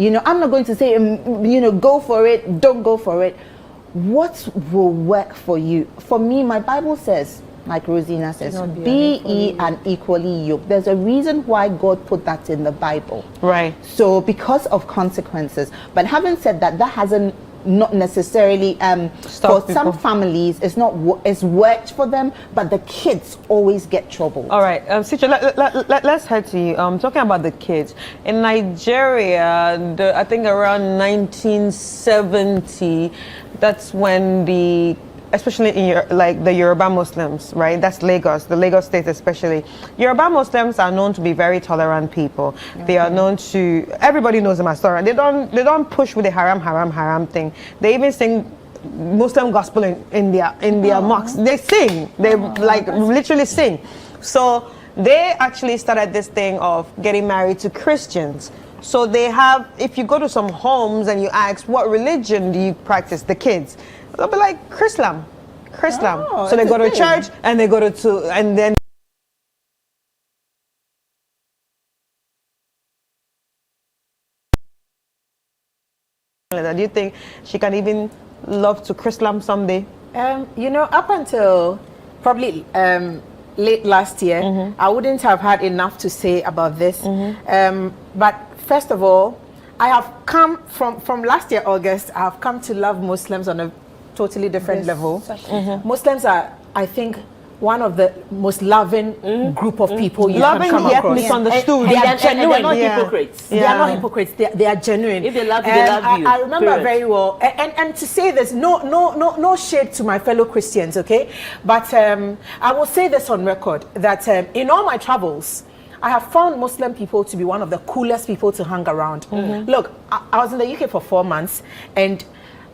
You know, I'm not going to say go for it, don't go for it. What will work for you? For me, my Bible says, like Rosina says, be ye unequally yoked. There's a reason why God put that in the Bible. Right. So because of consequences. But having said that, that hasn't not necessarily for some families it's worked for them, but the kids always get trouble. All right, Sicha, let's head to you. Talking about the kids in Nigeria, I think around 1970, that's when especially in the Yoruba Muslims, right? That's Lagos, the Lagos state especially. Yoruba Muslims are known to be very tolerant people. They are known to, everybody knows them as tolerant. They don't push with the haram thing. They even sing Muslim gospel in their mosques. They sing. They literally sing. So they actually started this thing of getting married to Christians. So they have, if you go to some homes and you ask, what religion do you practice, the kids? They'll be like, Chrislam. So they go to church and they go and then do you think she can even love to Chrislam someday? Up until probably late last year, I wouldn't have had enough to say about this. But first of all, I have come from last year, August, I have come to love Muslims on a totally different level. Muslims are, I think, one of the most loving group of people you can come across. Misunderstood. They are genuine. They are not hypocrites. They are not hypocrites. They are genuine. If they love you, they love you. I remember very well. And to say this, no shade to my fellow Christians, okay? But I will say this on record that in all my travels, I have found Muslim people to be one of the coolest people to hang around. Look, I was in the UK for 4 months, and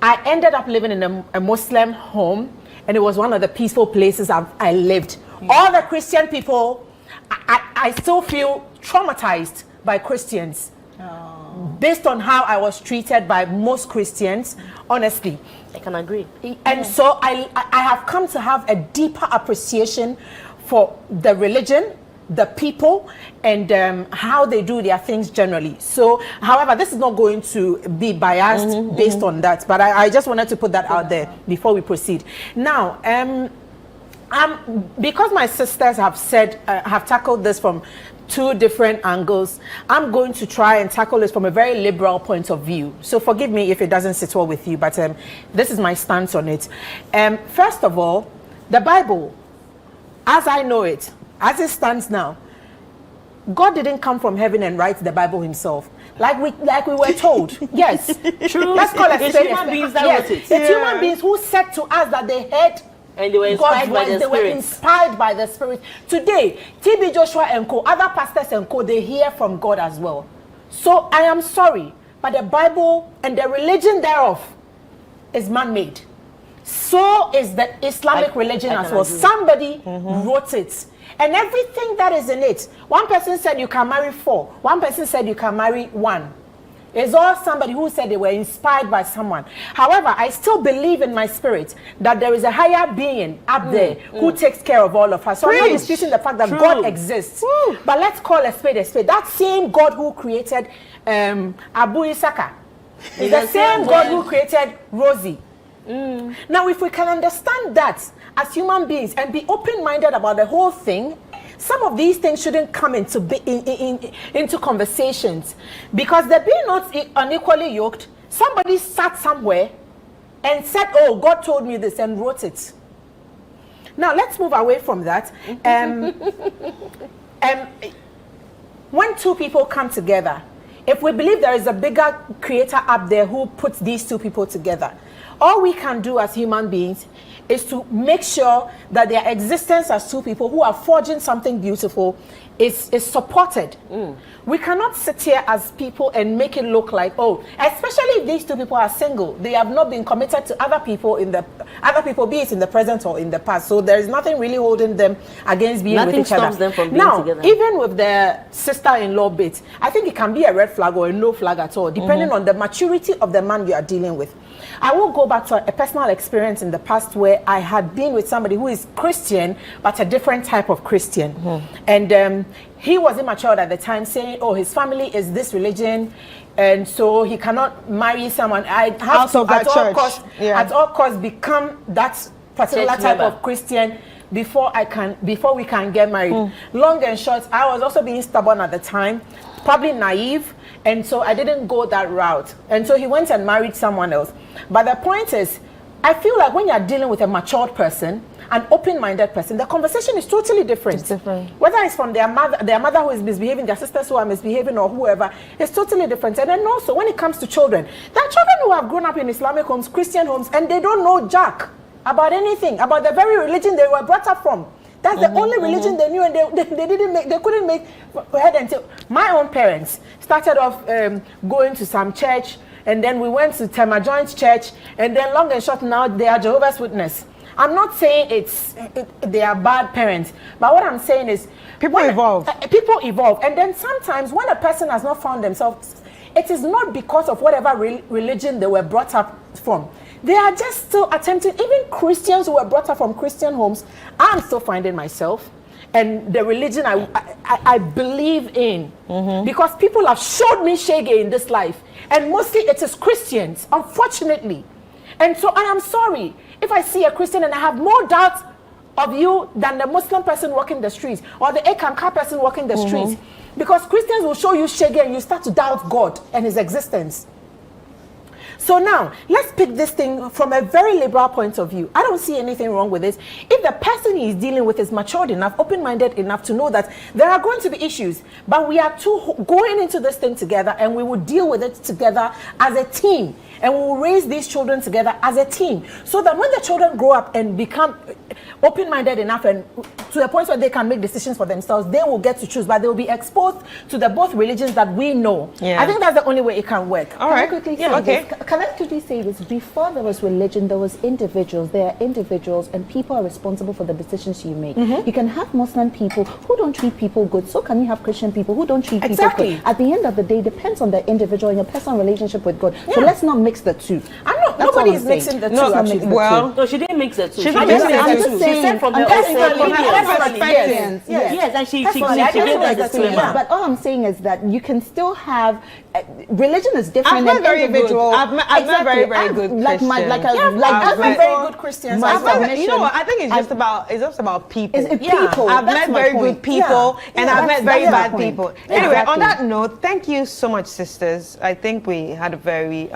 I ended up living in a Muslim home, and it was one of the peaceful places I lived. All the Christian people, I still feel traumatized by Christians based on how I was treated by most Christians, honestly. I can agree. And so I have come to have a deeper appreciation for the religion, the people, and how they do their things generally. So, however, this is not going to be biased based on that, but I just wanted to put that out there before we proceed. Now, because my sisters have tackled this from 2 different angles, I'm going to try and tackle this from a very liberal point of view. So forgive me if it doesn't sit well with you, but this is my stance on it. First of all, the Bible, as I know it, as it stands now, God didn't come from heaven and write the Bible himself, like we were told. Yes, true. Let's call it human beings that wrote it. It's human beings who said to us that they heard and they were inspired by the Spirit. They were inspired by the Spirit. Today, TB Joshua and co, other pastors and co, they hear from God as well. So I am sorry, but the Bible and the religion thereof is man-made. So is the Islamic religion as well. Somebody wrote it. And everything that is in it. One person said you can marry 4. One person said you can marry 1. It's all somebody who said they were inspired by someone. However, I still believe in my spirit that there is a higher being up there who takes care of all of us. So I'm not disputing the fact that God exists. But let's call a spade a spade. That same God who created Abu Isaka is the same God who created Rosie. Now, if we can understand that as human beings and be open-minded about the whole thing, some of these things shouldn't come into conversations, because they're being not unequally yoked. Somebody sat somewhere and said, "Oh, God told me this," and wrote it. Now let's move away from that. When two people come together, if we believe there is a bigger creator up there who puts these two people together, all we can do as human beings is to make sure that their existence as two people who are forging something beautiful is supported. We cannot sit here as people and make it look like, oh, especially if these two people are single, they have not been committed to other people, be it in the present or in the past. So there is nothing really holding them against being with each other. Nothing stops them from being together. Even with the sister-in-law bit, I think it can be a red flag or a no flag at all, depending on the maturity of the man you are dealing with. I will go back to a personal experience in the past where I had been with somebody who is Christian, but a different type of Christian. And he was immature at the time, saying, oh, his family is this religion, and so he cannot marry someone. I have to, at all costs, become that particular type of Christian before we can get married. Long and short, I was also being stubborn at the time, probably naive, and so I didn't go that route. And so he went and married someone else. But the point is, I feel like when you're dealing with a matured person, an open-minded person, the conversation is totally different. It's different. Whether it's from their mother who is misbehaving, their sisters who are misbehaving, or whoever, it's totally different. And then also, when it comes to children, there are children who have grown up in Islamic homes, Christian homes, and they don't know jack about anything, about the very religion they were brought up from. That's the only religion they knew, and they couldn't make head until my own parents started off going to some church, and then we went to Tema Joint Church, and then long and short now they are Jehovah's Witness. I'm not saying they are bad parents, but what I'm saying is people evolve. People evolve, and then sometimes when a person has not found themselves, it is not because of whatever religion they were brought up from. They are just still attempting. Even Christians who were brought up from Christian homes, I'm still finding myself and the religion I believe in, because people have showed me shege in this life, and mostly it is Christians, unfortunately. And so I am sorry if I see a Christian and I have more doubt of you than the Muslim person walking the streets or the Ekanka person walking the streets, because Christians will show you shege and you start to doubt God and his existence. So now, let's pick this thing from a very liberal point of view. I don't see anything wrong with this. If the person he is dealing with is matured enough, open-minded enough to know that there are going to be issues, but we are going into this thing together, and we will deal with it together as a team, and we will raise these children together as a team, so that when the children grow up and become open-minded enough and to the point where they can make decisions for themselves, they will get to choose, but they will be exposed to the both religions that we know. I think that's the only way it can work. All right. Can I quickly say this? Before there was religion, there was individuals. There are individuals, and people are responsible for the decisions you make. You can have Muslim people who don't treat people good. So can you have Christian people who don't treat people good? At the end of the day, it depends on the individual and your personal relationship with God. So let's not mix the two. Nobody is mixing the two. No, she didn't mix the two. She's not mixing the two. She said from her own yes, and she gave that disclaimer. But all I'm saying is that you can still have religion is different than individual. I've met very good Christians. I've met very good Christians. You know what? I think it's just about people. It's people. I've met very good people, and I've met very bad people. Anyway, on that note, thank you so much, sisters. I think we had a very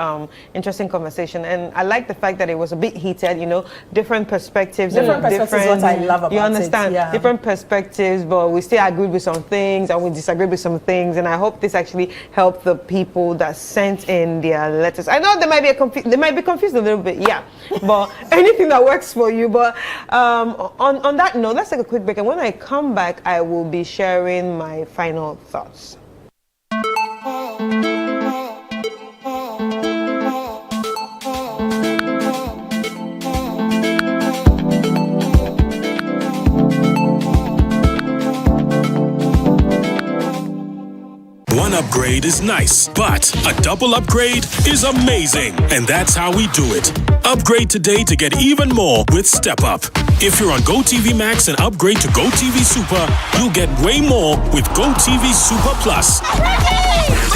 interesting conversation, and I like the fact that it was a bit heated. You know, different perspectives. Different perspectives. What I love about it. You understand? Different perspectives, but we still agreed with some things, and we disagreed with some things. And I hope this actually helped the people that sent in their letters. I know they might be confused a little bit, but anything that works for you. But on that note, let's take a quick break, and when I come back, I will be sharing my final thoughts. One upgrade is nice, but a double upgrade is amazing. And that's how we do it. Upgrade today to get even more with Step Up. If you're on GoTV Max and upgrade to GoTV Super, you'll get way more with GoTV Super Plus.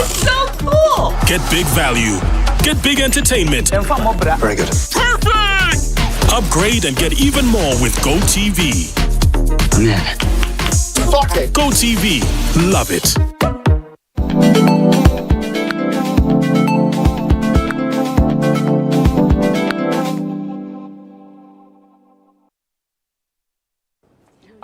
It's so cool! Get big value. Get big entertainment. Very good. Perfect! Upgrade and get even more with GoTV. GoTV. Love it.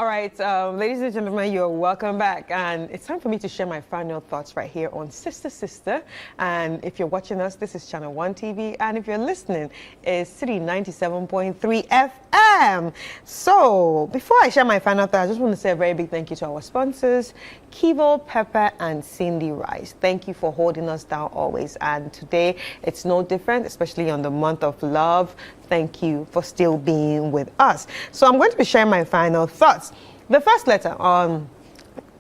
All right, ladies and gentlemen, you're welcome back. And it's time for me to share my final thoughts right here on Sister Sister. And if you're watching us, this is Channel 1 TV. And if you're listening, it's City 97.3 FM. So before I share my final thoughts, I just want to say a very big thank you to our sponsors, Kivo, Pepper, and Cindy Rice. Thank you for holding us down always. And today, it's no different, especially on the month of love. Thank you for still being with us. So I'm going to be sharing my final thoughts. The first letter on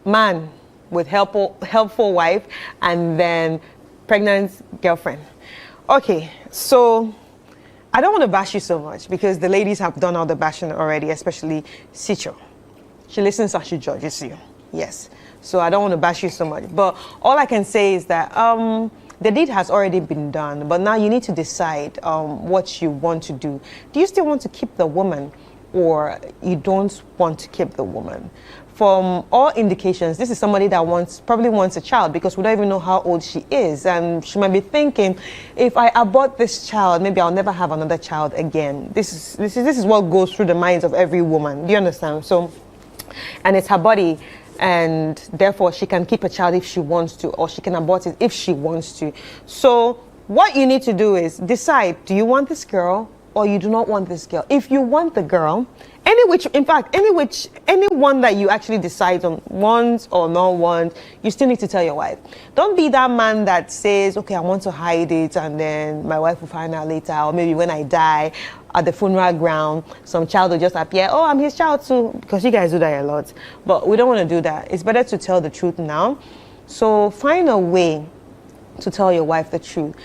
man with helpful wife and then pregnant girlfriend. Okay, so I don't want to bash you so much because the ladies have done all the bashing already, especially Sicho. She listens and she judges you. Yes. So I don't want to bash you so much. But all I can say is that the deed has already been done, but now you need to decide what you want to do. Do you still want to keep the woman or you don't want to keep the woman? From all indications, this is somebody that probably wants a child because we don't even know how old she is. And she might be thinking, if I abort this child, maybe I'll never have another child again. This is what goes through the minds of every woman. Do you understand? So, and it's her body. And therefore, she can keep a child if she wants to, or she can abort it if she wants to. So what you need to do is decide, do you want this girl or you do not want this girl? If you want the girl, anyone that you actually decide on, want or not want, you still need to tell your wife. Don't be that man that says, okay, I want to hide it and then my wife will find out later, or maybe when I die, at the funeral ground, some child will just appear, oh, I'm his child too, because you guys do that a lot. But we don't want to do that. It's better to tell the truth now. So find a way to tell your wife the truth.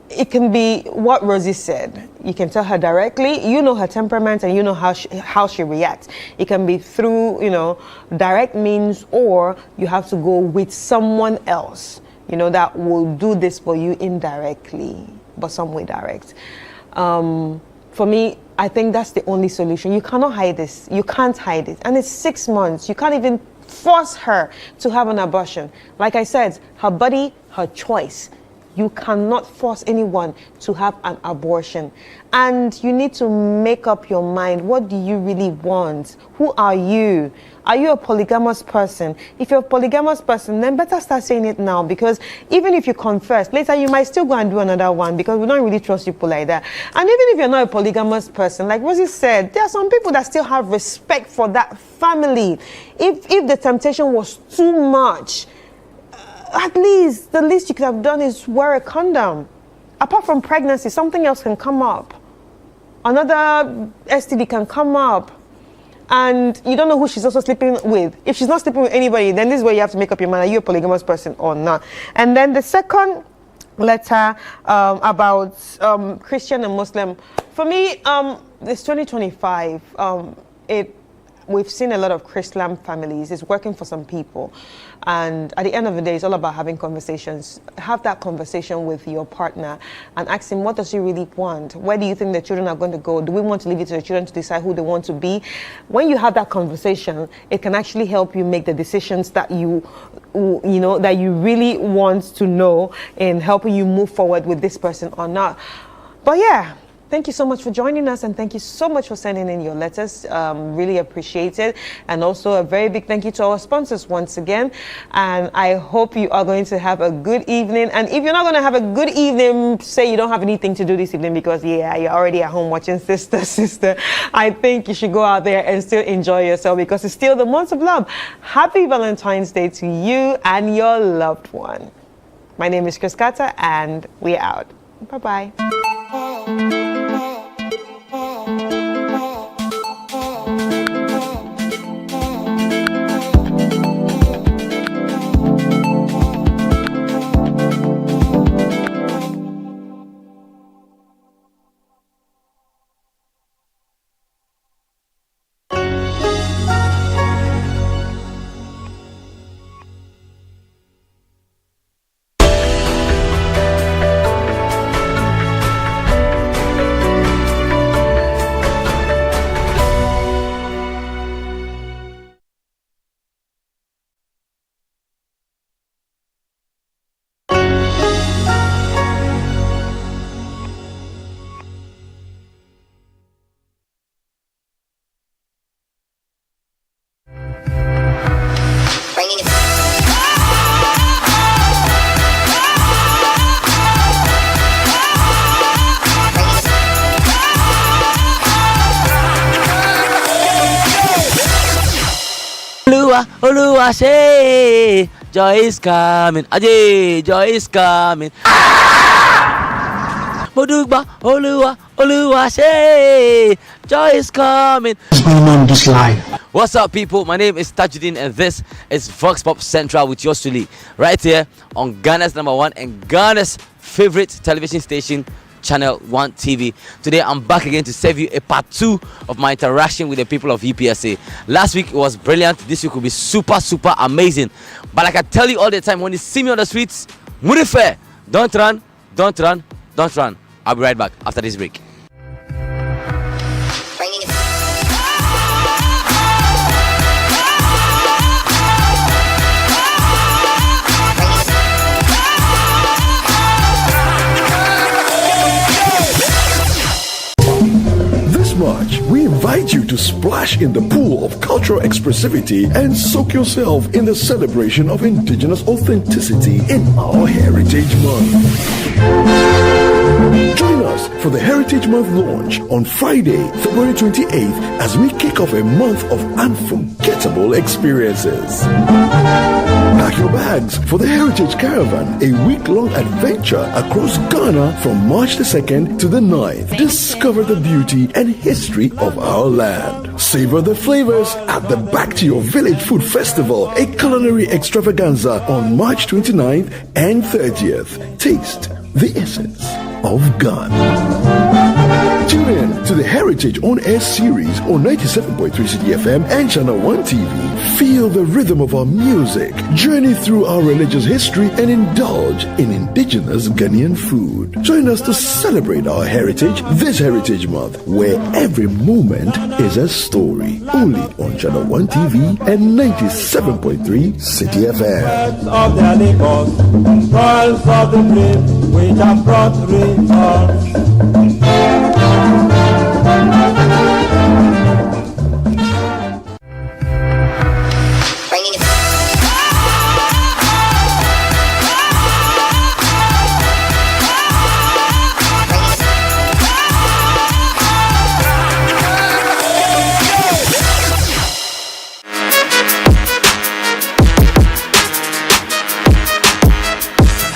It can be what Rosie said. You can tell her directly. You know her temperament and you know how she reacts. It can be through, direct means, or you have to go with someone else, that will do this for you indirectly, but some way direct. For me, I think that's the only solution. You cannot hide this. You can't hide it. And it's 6 months. You can't even force her to have an abortion. Like I said, her body, her choice. You cannot force anyone to have an abortion. And you need to make up your mind. What do you really want? Who are you? Are you a polygamous person? If you're a polygamous person, then better start saying it now, because even if you confess, later you might still go and do another one because we don't really trust people like that. And even if you're not a polygamous person, like Rosie said, there are some people that still have respect for that family. If the temptation was too much, at least the least you could have done is wear a condom. Apart from pregnancy, something else can come up. Another STD can come up. And you don't know who she's also sleeping with. If she's not sleeping with anybody, then this is where you have to make up your mind. Are you a polygamous person or not? And then the second letter about Christian and Muslim. For me, it's 2025. We've seen a lot of Christian families. It's working for some people. And at the end of the day, it's all about having conversations. Have that conversation with your partner and ask him, what does he really want? Where do you think the children are going to go? Do we want to leave it to the children to decide who they want to be? When you have that conversation, it can actually help you make the decisions that that you really want to know in helping you move forward with this person or not. But yeah. Thank you so much for joining us, and thank you so much for sending in your letters. Really appreciate it. And also a very big thank you to our sponsors once again. And I hope you are going to have a good evening. And if you're not going to have a good evening, say you don't have anything to do this evening because, you're already at home watching Sister. I think you should go out there and still enjoy yourself because it's still the month of love. Happy Valentine's Day to you and your loved one. My name is Chris Kata, and we're out. Bye-bye. Oluwa say, joy is coming. Ajay, joy is coming. Modugba, Oluwa say, joy is coming. What's going on this life? What's up, people? My name is Tajuddin, and this is Vox Pop Central with yours truly, right here on Ghana's #1 and Ghana's favorite television station, Channel 1 TV. Today, I'm back again to serve you a part 2 of my interaction with the people of UPSA. Last week, it was brilliant. This week will be super, super amazing. But like I tell you all the time, when you see me on the streets, Murife, don't run, don't run, don't run. I'll be right back after this break. March, we invite you to splash in the pool of cultural expressivity and soak yourself in the celebration of indigenous authenticity in our Heritage Month. Join us for the Heritage Month launch on Friday, February 28th, as we kick off a month of unforgettable experiences. Pack your bags for the Heritage Caravan, a week-long adventure across Ghana from March the 2nd to the 9th. Discover the beauty and history of our land. Savor the flavors at the Back to Your Village Food Festival, a culinary extravaganza on March 29th and 30th. Taste the essence of Ghana. Tune in to the Heritage On Air series on 97.3 City FM and Channel 1 TV. Feel the rhythm of our music, journey through our religious history, and indulge in indigenous Ghanaian food. Join us to celebrate our heritage this Heritage Month, where every moment is a story. Only on Channel 1 TV and 97.3 City FM. Of their labors, toils of the brave, which have brought results.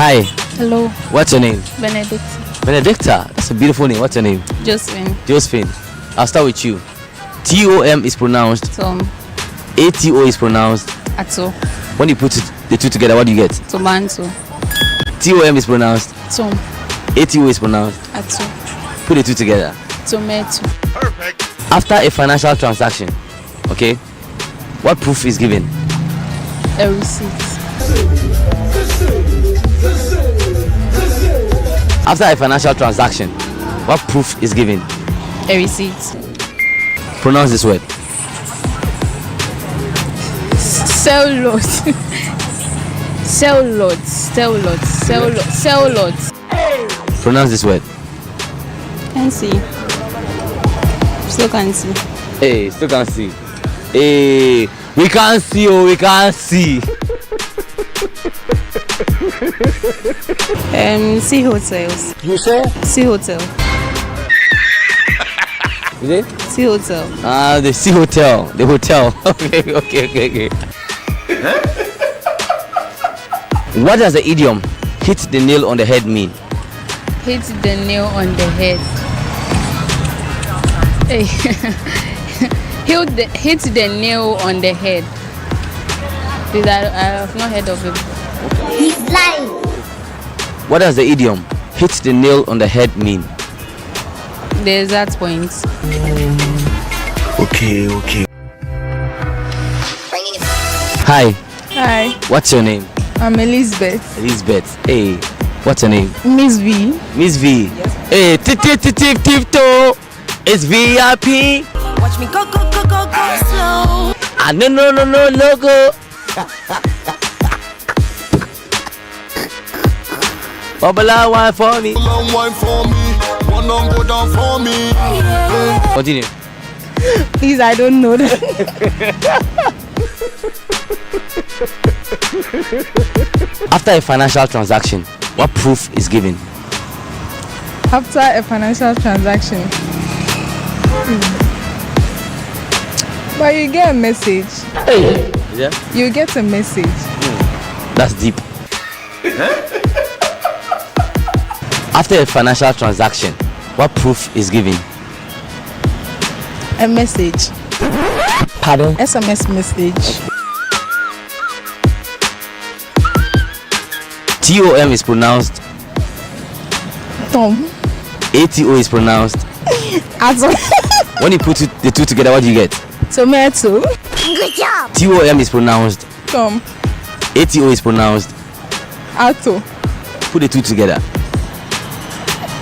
Hi. Hello. What's your name? Benedict. Benedicta. That's a beautiful name. What's your name? Josephine. Josephine. I'll start with you. Tom is pronounced Tom. Ato is pronounced Ato. When you put the two together, what do you get? Tomanto. Tom is pronounced Tom. Ato is pronounced Ato. Put the two together. Tomato. Perfect. After a financial transaction, okay, what proof is given? A receipt. After a financial transaction, what proof is given? A receipt. Pronounce this word. Cellulose. Cellulose. Cellulose. Cellulose. Cellulose. Pronounce this word. Can't see. Still can't see. Hey, still can't see. Hey, we can't see. Oh, we can't see. Sea hotels. You say? Sea hotel. Is it? Sea hotel. The sea hotel. The hotel. Okay. What does the idiom "hit the nail on the head" mean? Hit the nail on the head. Hey. Hit the nail on the head. I have not heard of it. He's lying. What does the idiom "hit the nail on the head" mean? The exact point. Okay. Hi. Hi. What's your name? I'm Elizabeth. Elizabeth. Hey. What's your name? Miss V. Miss V. Yes. Hey. Tiptoe. It's VIP. Watch me go slow. No go. Babala wine for me. One don't go down for me. Continue. Please, I don't know that. After a financial transaction, what proof is given? After a financial transaction. But you get a message. Hey, is Yeah. You get a message. That's deep. After a financial transaction, what proof is given? A message. Pardon? SMS message. TOM is pronounced Tom. ATO is pronounced. When you put the two together, what do you get? Tomato. Good job. TOM is pronounced. Tom. ATO is pronounced. Ato. Put the two together.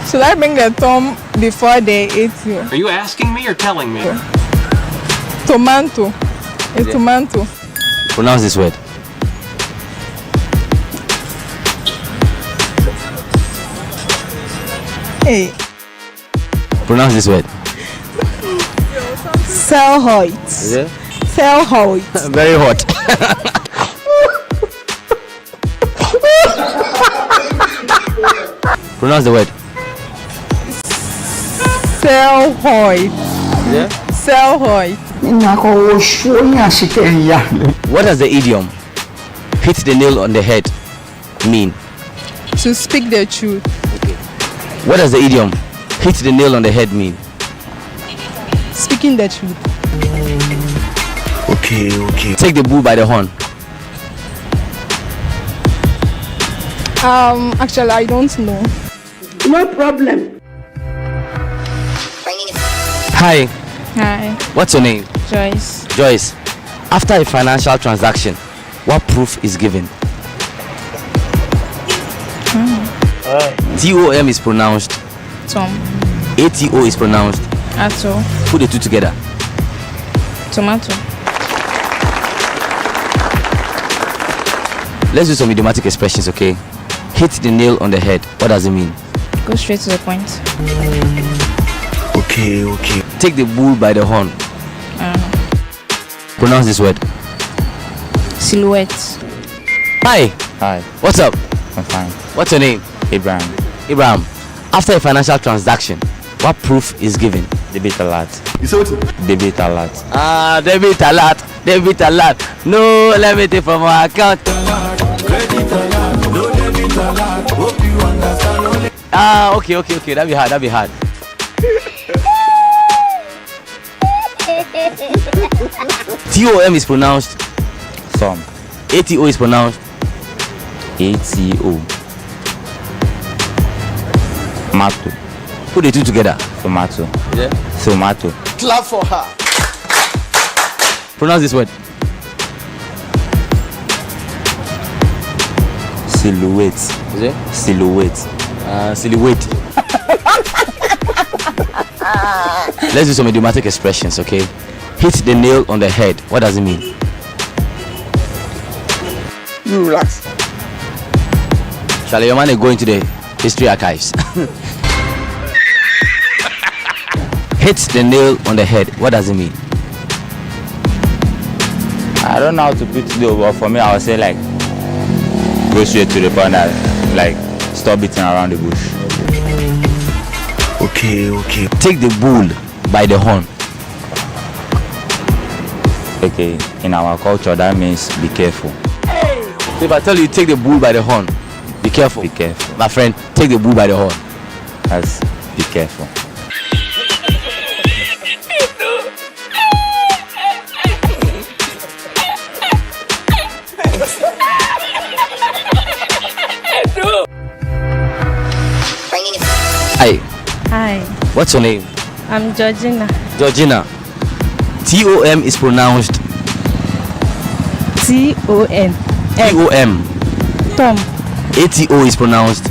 Should I bring the Tom before the ATO? Are you asking me or telling me? Tomato. It's Yeah. tomato. Pronounce this word. Hey. Pronounce this word. Cellhoid. Yeah. Cellhoid. Very hot. Pronounce the word. Cellhoid. Yeah. Cellhoid. What does the idiom "hit the nail on the head" mean? To speak the truth. What does the idiom "hit the nail on the head" mean? Speaking the truth. Okay. Take the bull by the horn. Actually, I don't know. No problem. Hi, Hi. what's your name? Joyce. Joyce. After a financial transaction, what proof is given? TOM is pronounced. Tom. ATO is pronounced. Ato. Put the two together. Tomato. Let's do some idiomatic expressions, okay? Hit the nail on the head. What does it mean? Go straight to the point. Okay. Take the bull by the horn. Pronounce this word. Silhouette. Hi. Hi. What's up? I'm fine. What's your name? Abraham. Abraham. After a financial transaction, what proof is given? Debit alert. You saw it? Debit alert. Debit alert. Debit alert. No, let me take from my account. Okay. That'd be hard. TOM is pronounced. Tom. ATO is pronounced. ATO. Tomato. Put the two together. Tomato. Yeah. Tomato. Clap for her. Pronounce this word. Silhouette. Is it? Silhouette. Silhouette. Let's do some idiomatic expressions, okay? Hit the nail on the head. What does it mean? You relax. Shall your man go into the history archives? Hit the nail on the head. What does it mean? I don't know how to put it though, but for me, I would say like go straight to the point and like stop beating around the bush. Okay. Take the bull by the horn. Okay, in our culture, that means be careful. If I tell you take the bull by the horn, be careful. Be careful. My friend, take the bull by the horn. That's be careful. Hi. What's your name? I'm Georgina. Georgina. TOM is pronounced. TOM. TOM. Tom. ATO is pronounced.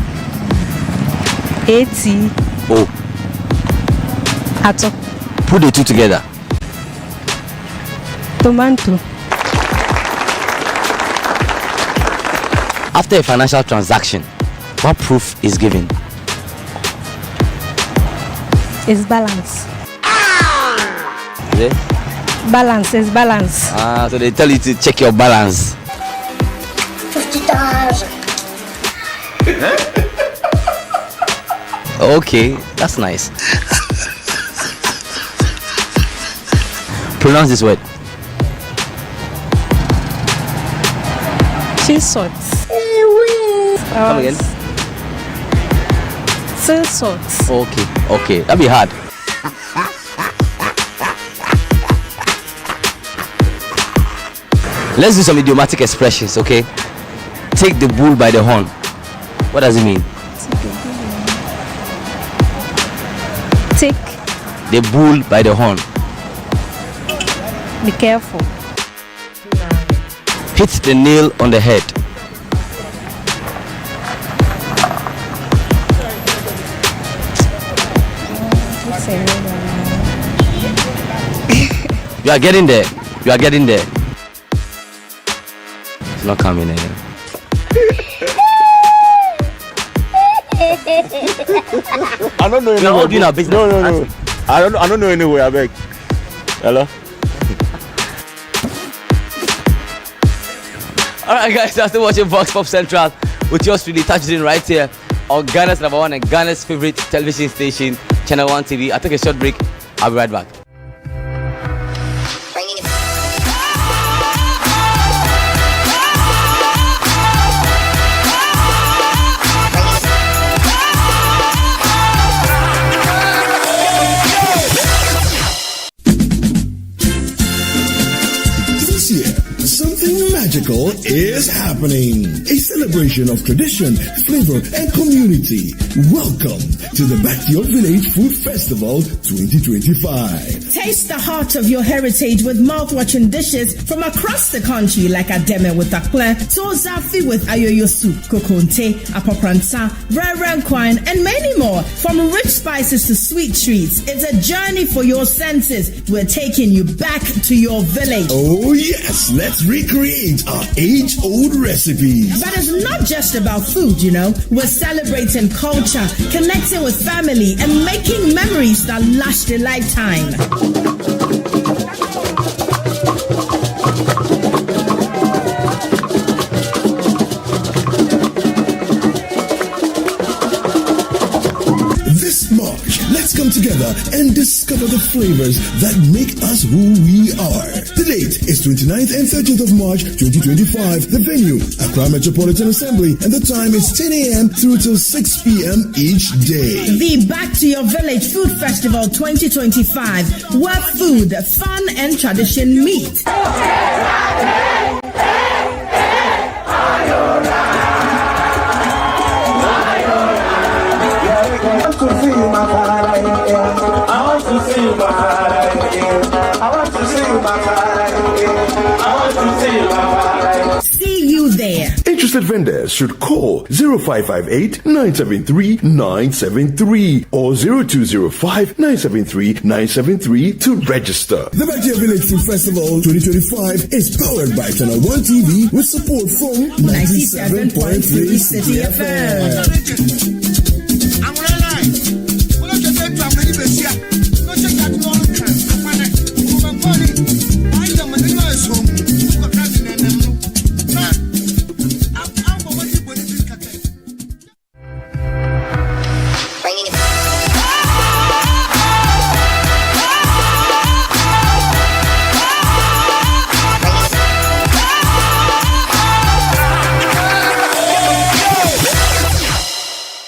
ATO. Ato. Put the two together. Tomato. After a financial transaction, what proof is given? Is balance. Is it? Balance is balance. So they tell you to check your balance. 50,000. Okay, that's nice. Pronounce this word. Sea salt. Come again. Sea salt. Okay. That'd be hard. Let's do some idiomatic expressions, okay? Take the bull by the horn. What does it mean? Take the bull by the horn. Be careful. Hit the nail on the head. You are getting there. It's not coming in. I don't know anywhere. You're doing our business. No. I don't know anywhere. I beg. Hello. Alright guys, you're still watching Vox Pop Central with yours really touched in right here on Ghana's #1 and Ghana's favorite television station, Channel 1 TV. I'll take a short break. I'll be right back. Magical is happening. A celebration of tradition, flavor, and community. Welcome to the Back to Your Village Food Festival 2025. Taste the heart of your heritage with mouth-watering dishes from across the country like Ademe with Akple, Tozafi with Ayoyo soup, Kokonte, Apopranta, Rare Quine, and many more. From rich spices to sweet treats, it's a journey for your senses. We're taking you back to your village. Oh yes, let's recreate our age-old recipes. But it's not just about food, you know. We're celebrating culture, connecting with family, and making memories that last a lifetime. This March, let's come together and discover the flavors that make us who we are. The date is 29th and 30th of March 2025. The venue, Accra Metropolitan Assembly, and the time is 10 a.m. through till 6 p.m. each day. The Back to Your Village Food Festival 2025, where food, fun, and tradition meet. See you there. Interested vendors should call 0558-973-973 or 0205-973-973 to register. The Back to Your Village Food Festival 2025 is powered by Channel 1 TV with support from 97.3 City FM.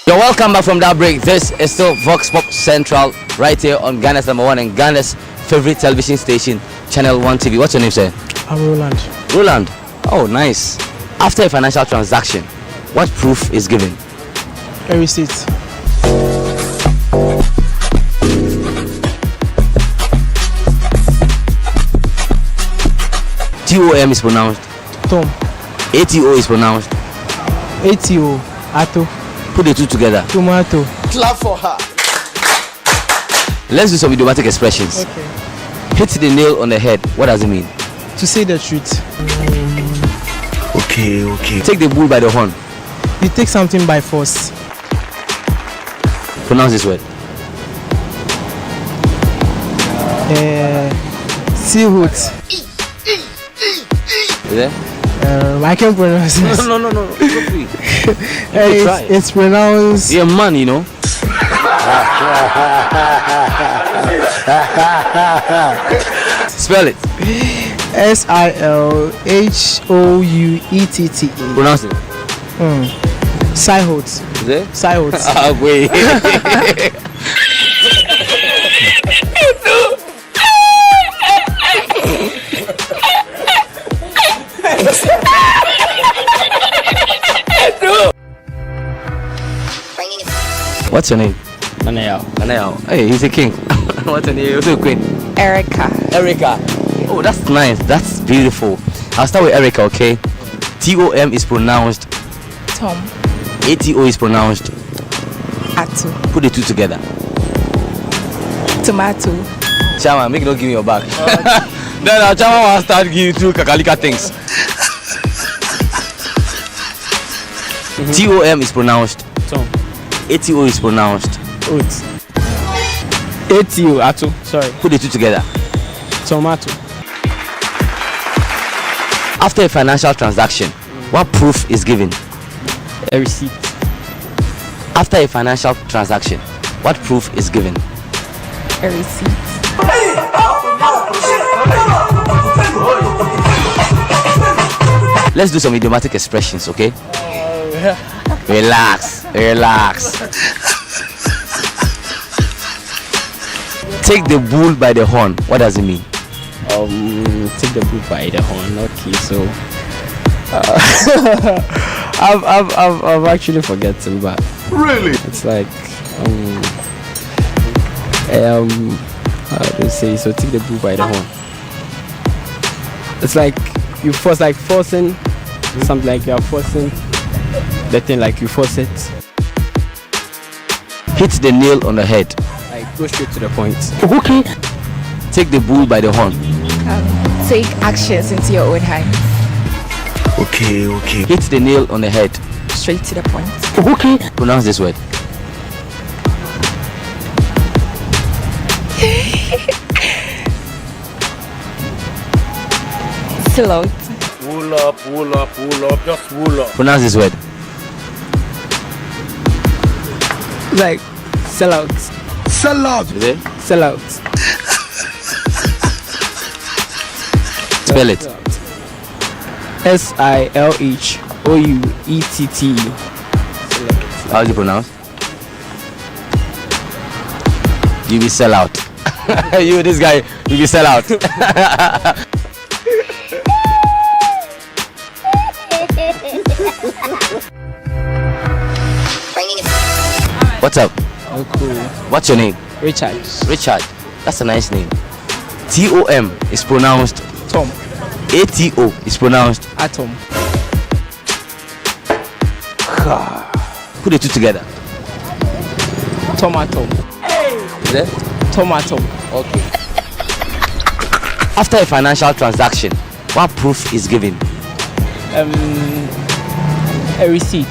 You're welcome back from that break. This is still Vox Pop Central right here on Ghana's #1 and Ghana's favorite television station, Channel 1 TV. What's your name, sir? I'm Roland. Roland. Oh, nice. After a financial transaction, what proof is given? A receipt. TOM is pronounced Tom. ATO is pronounced ATO. Ato. Put the two together. Tomato. Clap for her. Let's do some idiomatic expressions. Okay. Hit the nail on the head. What does it mean? To say the truth. Okay. Take the bull by the horn. You take something by force. Pronounce this word. Seahoot. Is there? I can't pronounce it. No. Go free. It's pronounced. You're a man, you know. Spell it. Silhouette. Pronounce it. Silhouette. Is it? Silhouette. Ah, wait. What's your name? Anayao. Hey, he's a king. What's your name? What's your queen? Erica. Oh, that's nice. That's beautiful. I'll start with Erica, okay? Tom is pronounced Tom. Ato is pronounced Atu. Put the two together. Tomato. Chama, make no give me your back. Then Chama will start giving you two kakalika things. Tom is pronounced Tom. Ato is pronounced Oat. Atu. Sorry. Put the two together. Tomato. After a financial transaction, what proof is given? A receipt. After a financial transaction, what proof is given? A receipt. Let's do some idiomatic expressions, okay? Relax. Take the bull by the horn. What does it mean? Take the bull by the horn. Okay, so I've actually forgotten, but Really? it's like how do you say? So take the bull by the horn. It's like you forcing something, like you are forcing the thing, like you force it. Hit the nail on the head. Like go straight to the point. Okay. Take the bull by the horn. Take actions into your own hands. Okay. Hit the nail on the head. Straight to the point. Okay. Pronounce this word. Silhouette. Wool up, just wool up. Pronounce this word. Like sell out. Is it? Sell out. Spell it. Silhouette. How do you pronounce? You will sell out. You, this guy, you will sell out. What's up? Oh, cool. What's your name? Richard. That's a nice name. Tom is pronounced Tom. Ato is pronounced Atom. Put the two together. Tomato. Is it? Tomato. Okay. After a financial transaction, what proof is given? A receipt.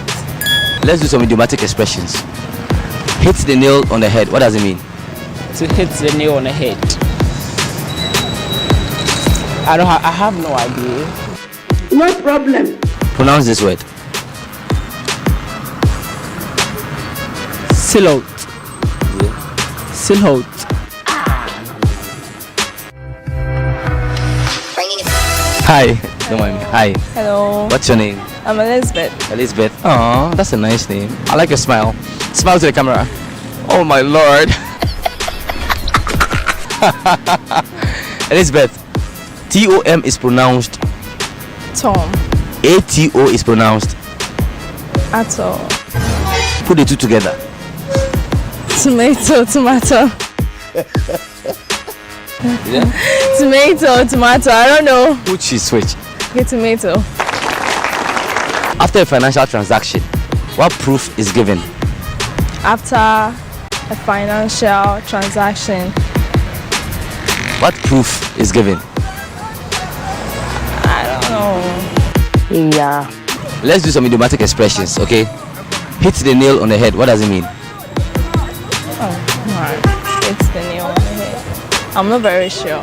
Let's do some idiomatic expressions. Hit the nail on the head. What does it mean? To hit the nail on the head. I have no idea. No problem. Pronounce this word. Silhouette. Hi. Don't mind me. Hi. Hello. What's your name? I'm Elizabeth. Elizabeth. Oh, that's a nice name. I like your smile. Smile to the camera. Oh my lord. Elizabeth. Tom is pronounced Tom. Ato is pronounced Ato. Put the two together. Tomato. Yeah? Tomato. I don't know. Which is which? Okay, tomato. After a financial transaction, what proof is given? After a financial transaction, what proof is given? I don't know. Yeah. Let's do some idiomatic expressions, okay? Hit the nail on the head. What does it mean? Oh, right. It's the nail on the head. I'm not very sure.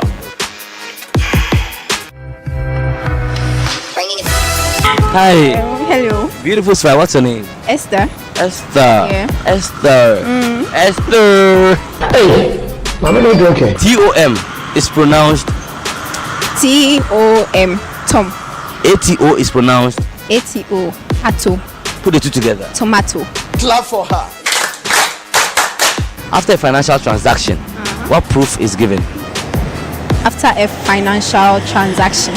Hi. Hello. Beautiful smile. What's your name? Esther. Yeah. Esther. Hey. Mama, no okay. Tom is pronounced T-O-M. Tom. ATO is pronounced A-T-O. Ato. Put the two together. Tomato. Clap for her. After a financial transaction, what proof is given? After a financial transaction,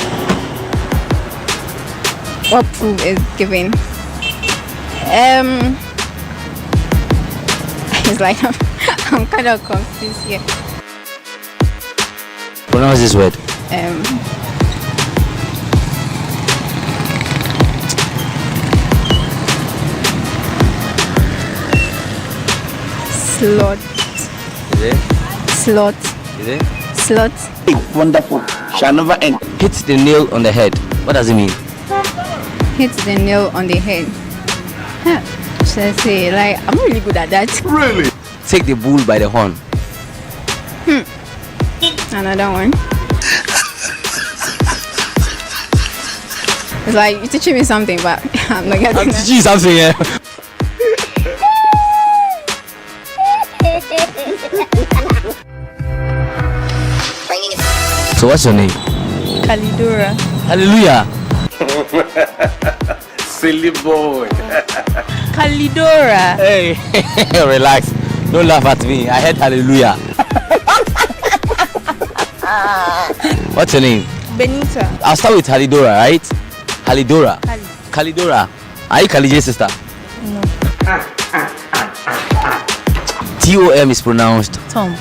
what proof is given? It's like I'm kind of confused here. Pronounce this word. Slot. Is it? Slot. Is it? Slot. Wonderful. Shall never end. Hit the nail on the head. What does it mean? Hit the nail on the head. Huh. Should I say, like, I'm not really good at that. Really? Take the bull by the horn. Another one. It's like you're teaching me something, but I'm not getting it. Teaching you something, yeah. So what's your name? Kalidora. Hallelujah. Silly boy. Kalidora. Hey, relax. Don't laugh at me. I heard hallelujah. What's your name? Benita. I'll start with Halidora, right? Halidora. Kalidora. Are you Kalije's sister? No. Tom is pronounced. Tom.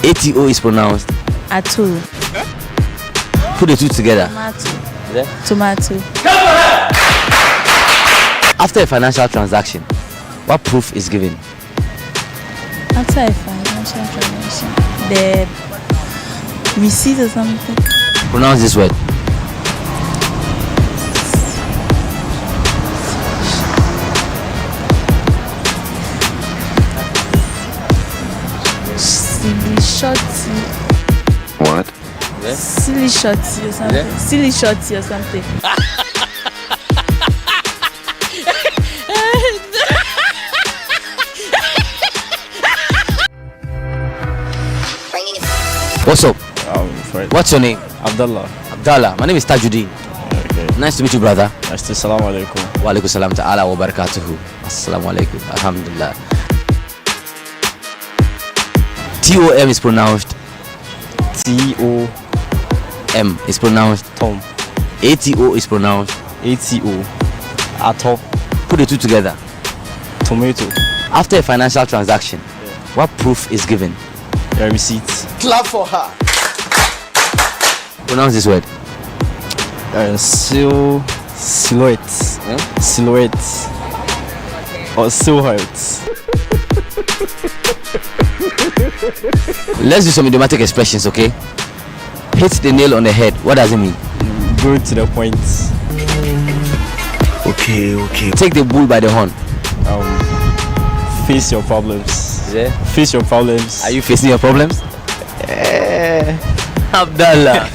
ATO is pronounced. Atu. Put the two together. Tomato. Yeah? Tomato. After a financial transaction, what proof is given? After a financial transaction, the receipt or something. Pronounce this word. Silly shorty. What? Silly shorty or something. Yeah? Silly shorty or something. What's up? Fine. What's your name? Abdullah. Abdallah. My name is Tajuddin. Okay. Nice to meet you, brother. Nice to salam alaikum. Wa alaikum salam ta'ala wa barakatuhu. Assalamu alaikum. Alhamdulillah. TOM is pronounced. T-O-M is pronounced. Tom. ATO is pronounced. A-T-O. Ato. Put the two together. Tomato. After a financial transaction, what proof is given? A receipt. Clap for her. Pronounce this word. Silhouette. Silhouette. Or silhouette. Let's do some idiomatic expressions, okay? Hit the nail on the head. What does it mean? Go to the point. Okay. Take the bull by the horn. Face your problems. Yeah? Face your problems. Are you facing your problems? Abdallah.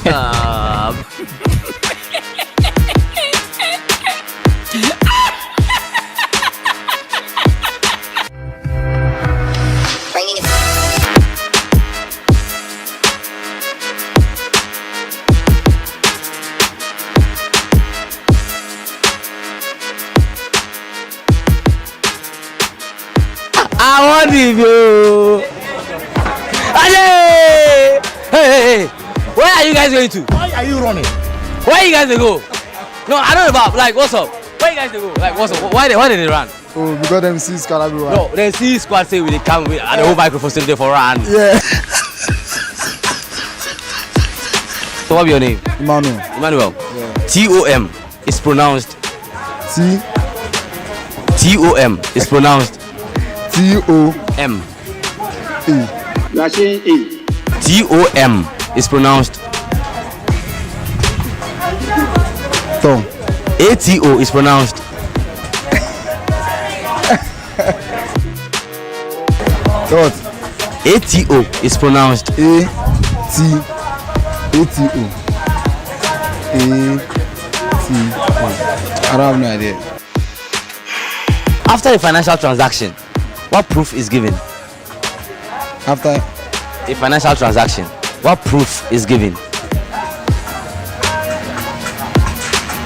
I want you. Hey. Where are you guys going to? Why are you running? Where are you guys to go? No, I don't know about, like, what's up? Where you guys to go? Like, what's up? Why did they run? Oh, because them see squad everywhere. No, they see squad say they come with and the whole microphone still there for run. Yeah. So what be your name? Yeah. Emmanuel. TOM is pronounced. TOM is pronounced. TOM. You are saying A. TOM is pronounced. Tom. ATO is pronounced. What? ATO is pronounced. ATO. I don't have no idea. After a financial transaction, what proof is given? After a financial transaction, what proof is given?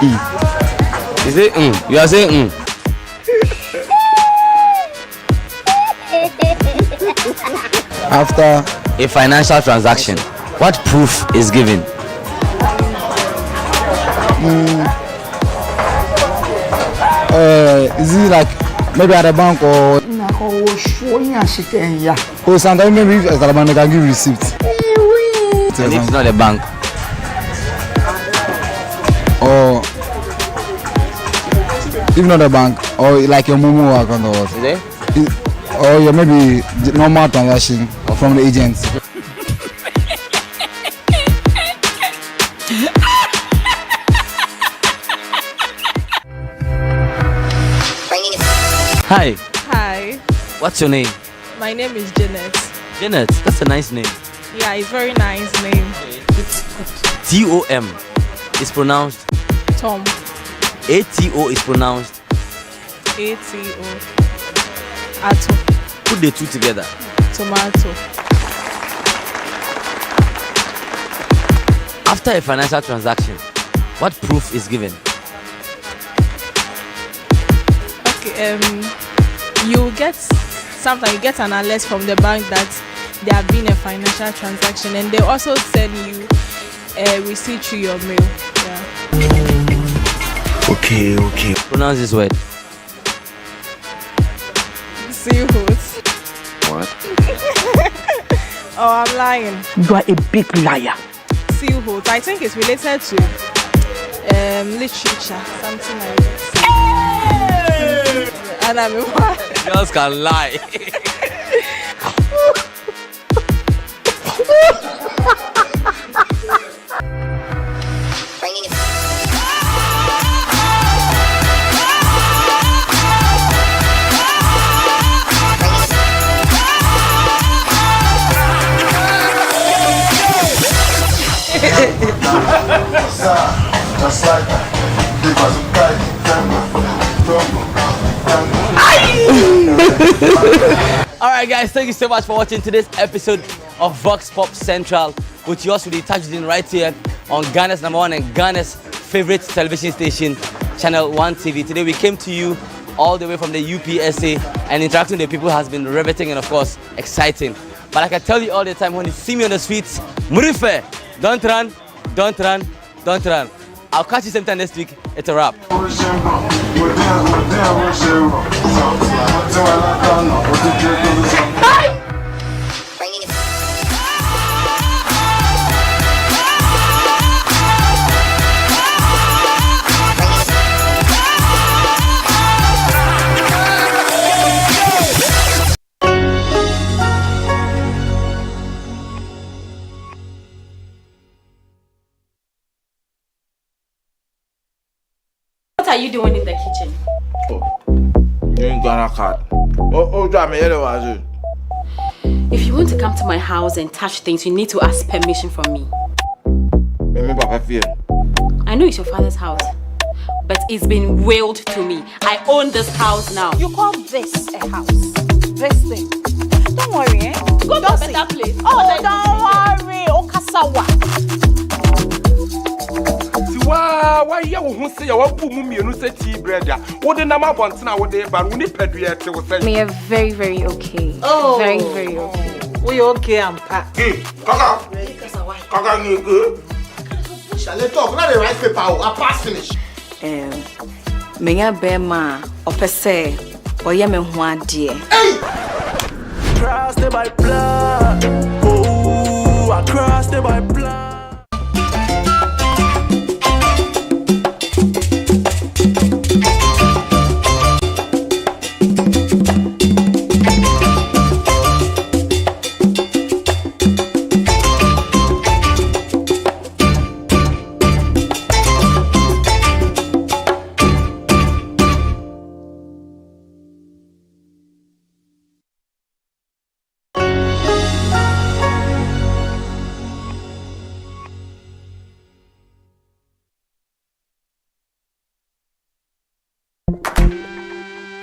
You say You are saying After a financial transaction, what proof is given? Is it like maybe at a bank or sometimes maybe at a bank they can give receipt. And it's not a bank. Or if not a bank, or like your Momo account or what? Is it? Or your maybe normal transaction from the agent. Hi. Hi, What's your name? my name is Janet. Janet. That's a nice name. Yeah, it's very nice name. Tom is pronounced. Tom. Ato is pronounced. A-T-O. Ato. Put the two together. Tomato. After a financial transaction, what proof is given? Okay, you get sometimes you get an alert from the bank that there have been a financial transaction, and they also send you a receipt through your mail. Yeah. Okay. Pronounce this word. Seafood. What? Oh, I'm lying. You are a big liar. Seafood. I think it's related to literature, something like that. And I mean, what? Girls can lie. Alright guys, thank you so much for watching today's episode of Vox Pop Central with yours with the touchdown right here on Ghana's #1 and Ghana's favorite television station, Channel 1 TV. Today we came to you all the way from the UPSA, and interacting with the people has been riveting and of course exciting. But like I tell you all the time, when you see me on the streets, Murife, don't run, don't run, don't run. I'll catch you sometime next week. It's a wrap. What are you doing in the kitchen? You Ghana card. If you want to come to my house and touch things, you need to ask permission from me. I know it's your father's house, but it's been willed to me. I own this house now. You call this a house? This thing? Don't worry, eh? Go to a better place. Oh, don't worry. Okasawa. Why you who say you want to move me and say tea bread? What the number one now? What they but we need to do it. We are very, very okay. Oh, very, very okay. We okay, I'm packed. Hey, Kaka, you good? Shall I talk? Not the right paper. I pass finish. Menya bema opese oye me ho ade. Hey! Crossed by blood. Oh, I crossed by blood.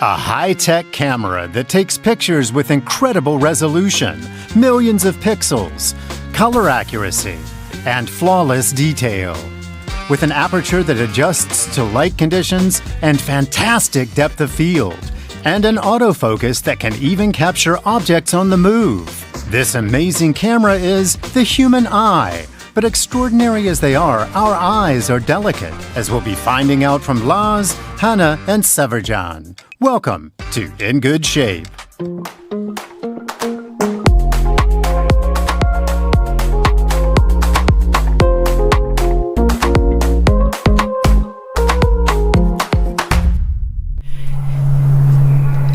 A high-tech camera that takes pictures with incredible resolution, millions of pixels, color accuracy, and flawless detail. with an aperture that adjusts to light conditions and fantastic depth of field, and an autofocus that can even capture objects on the move. This amazing camera is the human eye. But extraordinary as they are, our eyes are delicate, as we'll be finding out from Laz, Hannah, and Severjan. Welcome to In Good Shape.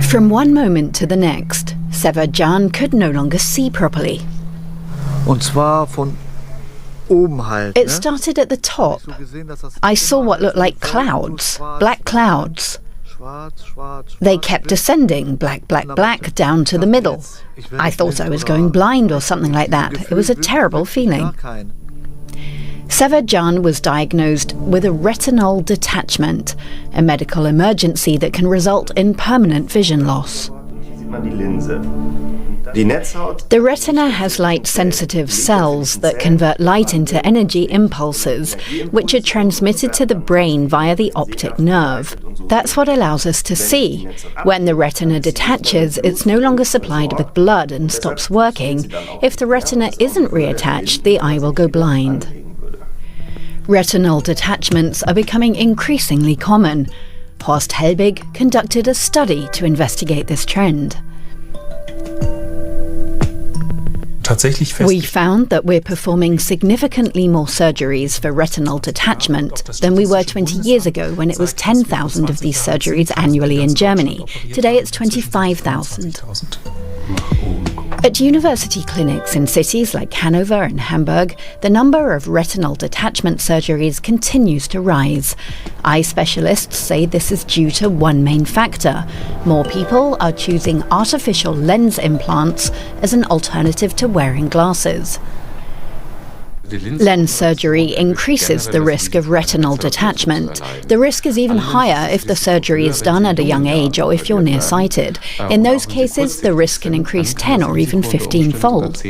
From one moment to the next, Severjan could no longer see properly. Und zwar von oben halt. It started at the top. I saw what looked like clouds, black clouds. They kept descending, black, black, black, down to the middle. I thought I was going blind or something like that. It was a terrible feeling. Severjan was diagnosed with a retinal detachment, a medical emergency that can result in permanent vision loss. The retina has light-sensitive cells that convert light into energy impulses, which are transmitted to the brain via the optic nerve. That's what allows us to see. When the retina detaches, it's no longer supplied with blood and stops working. If the retina isn't reattached, the eye will go blind. Retinal detachments are becoming increasingly common. Horst Helbig conducted a study to investigate this trend. We found that we're performing significantly more surgeries for retinal detachment than we were 20 years ago, when it was 10,000 of these surgeries annually in Germany. Today it's 25,000. At university clinics in cities like Hanover and Hamburg, the number of retinal detachment surgeries continues to rise. Eye specialists say this is due to one main factor. More people are choosing artificial lens implants as an alternative to wearing glasses. Lens surgery increases the risk of retinal detachment. The risk is even higher if the surgery is done at a young age or if you're nearsighted. In those cases, the risk can increase 10 or even 15-fold.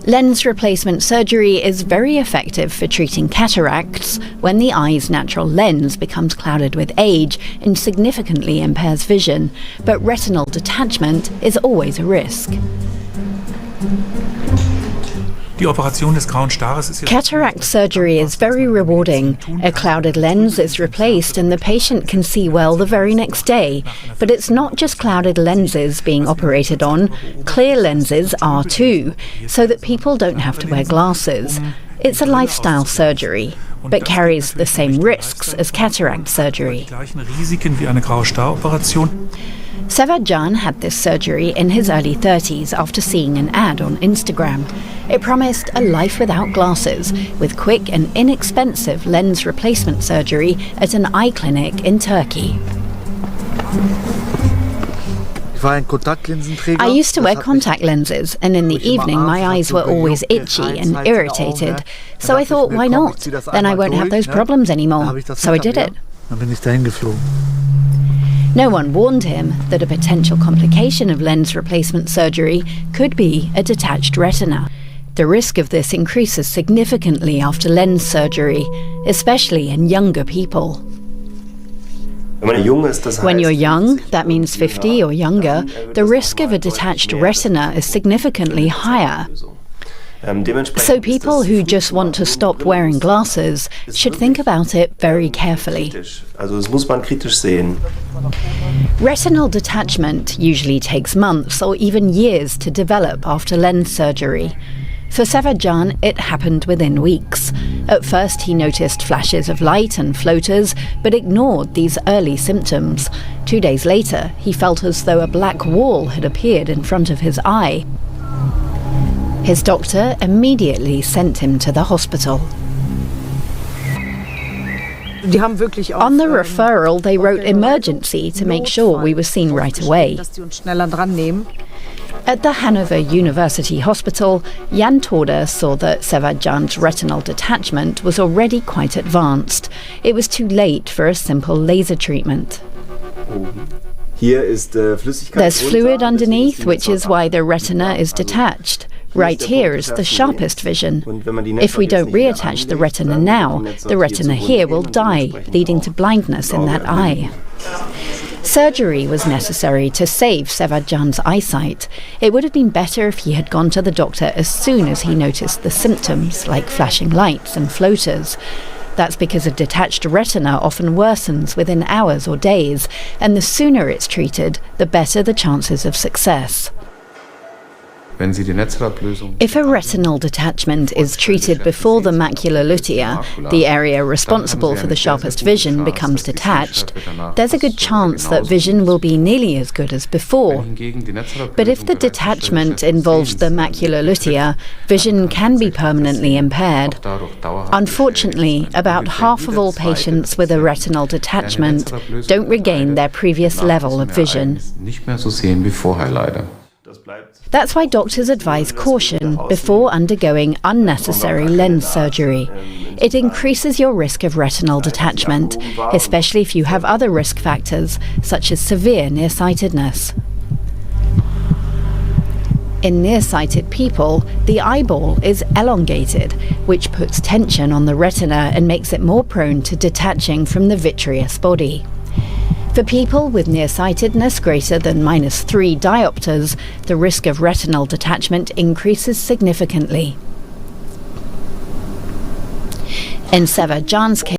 Lens replacement surgery is very effective for treating cataracts when the eye's natural lens becomes clouded with age and significantly impairs vision. But retinal detachment is always a risk. Cataract surgery is very rewarding. A clouded lens is replaced and the patient can see well the very next day. But it's not just clouded lenses being operated on. Clear lenses are too, so that people don't have to wear glasses. It's a lifestyle surgery, but carries the same risks as cataract surgery. Severjan had this surgery in his early 30s after seeing an ad on Instagram. It promised a life without glasses, with quick and inexpensive lens replacement surgery at an eye clinic in Turkey. I used to wear contact lenses, and in the evening my eyes were always itchy and irritated. So I thought, why not? Then I won't have those problems anymore. So I did it. No one warned him that a potential complication of lens replacement surgery could be a detached retina. The risk of this increases significantly after lens surgery, especially in younger people. When you're young, that means 50 or younger, the risk of a detached retina is significantly higher. So people who just want to stop wearing glasses should think about it very carefully. Retinal detachment usually takes months or even years to develop after lens surgery. For Severjan, it happened within weeks. At first he noticed flashes of light and floaters, but ignored these early symptoms. 2 days later, he felt as though a black wall had appeared in front of his eye. His doctor immediately sent him to the hospital. On the referral, they wrote emergency to make sure we were seen right away. At the Hanover University Hospital, Jan Toder saw that Severjan's retinal detachment was already quite advanced. It was too late for a simple laser treatment. There's fluid underneath, which is why the retina is detached. Right here is the sharpest vision. If we don't reattach the retina now, the retina here will die, leading to blindness in that eye. Surgery was necessary to save Sevajan's eyesight. It would have been better if he had gone to the doctor as soon as he noticed the symptoms, like flashing lights and floaters. That's because a detached retina often worsens within hours or days, and the sooner it's treated, the better the chances of success. If a retinal detachment is treated before the macula lutea, the area responsible for the sharpest vision, becomes detached, there's a good chance that vision will be nearly as good as before. But if the detachment involves the macula lutea, vision can be permanently impaired. Unfortunately, about half of all patients with a retinal detachment don't regain their previous level of vision. That's why doctors advise caution before undergoing unnecessary lens surgery. It increases your risk of retinal detachment, especially if you have other risk factors, such as severe nearsightedness. In nearsighted people, the eyeball is elongated, which puts tension on the retina and makes it more prone to detaching from the vitreous body. For people with nearsightedness greater than -3 diopters, the risk of retinal detachment increases significantly. In Sevajan's case,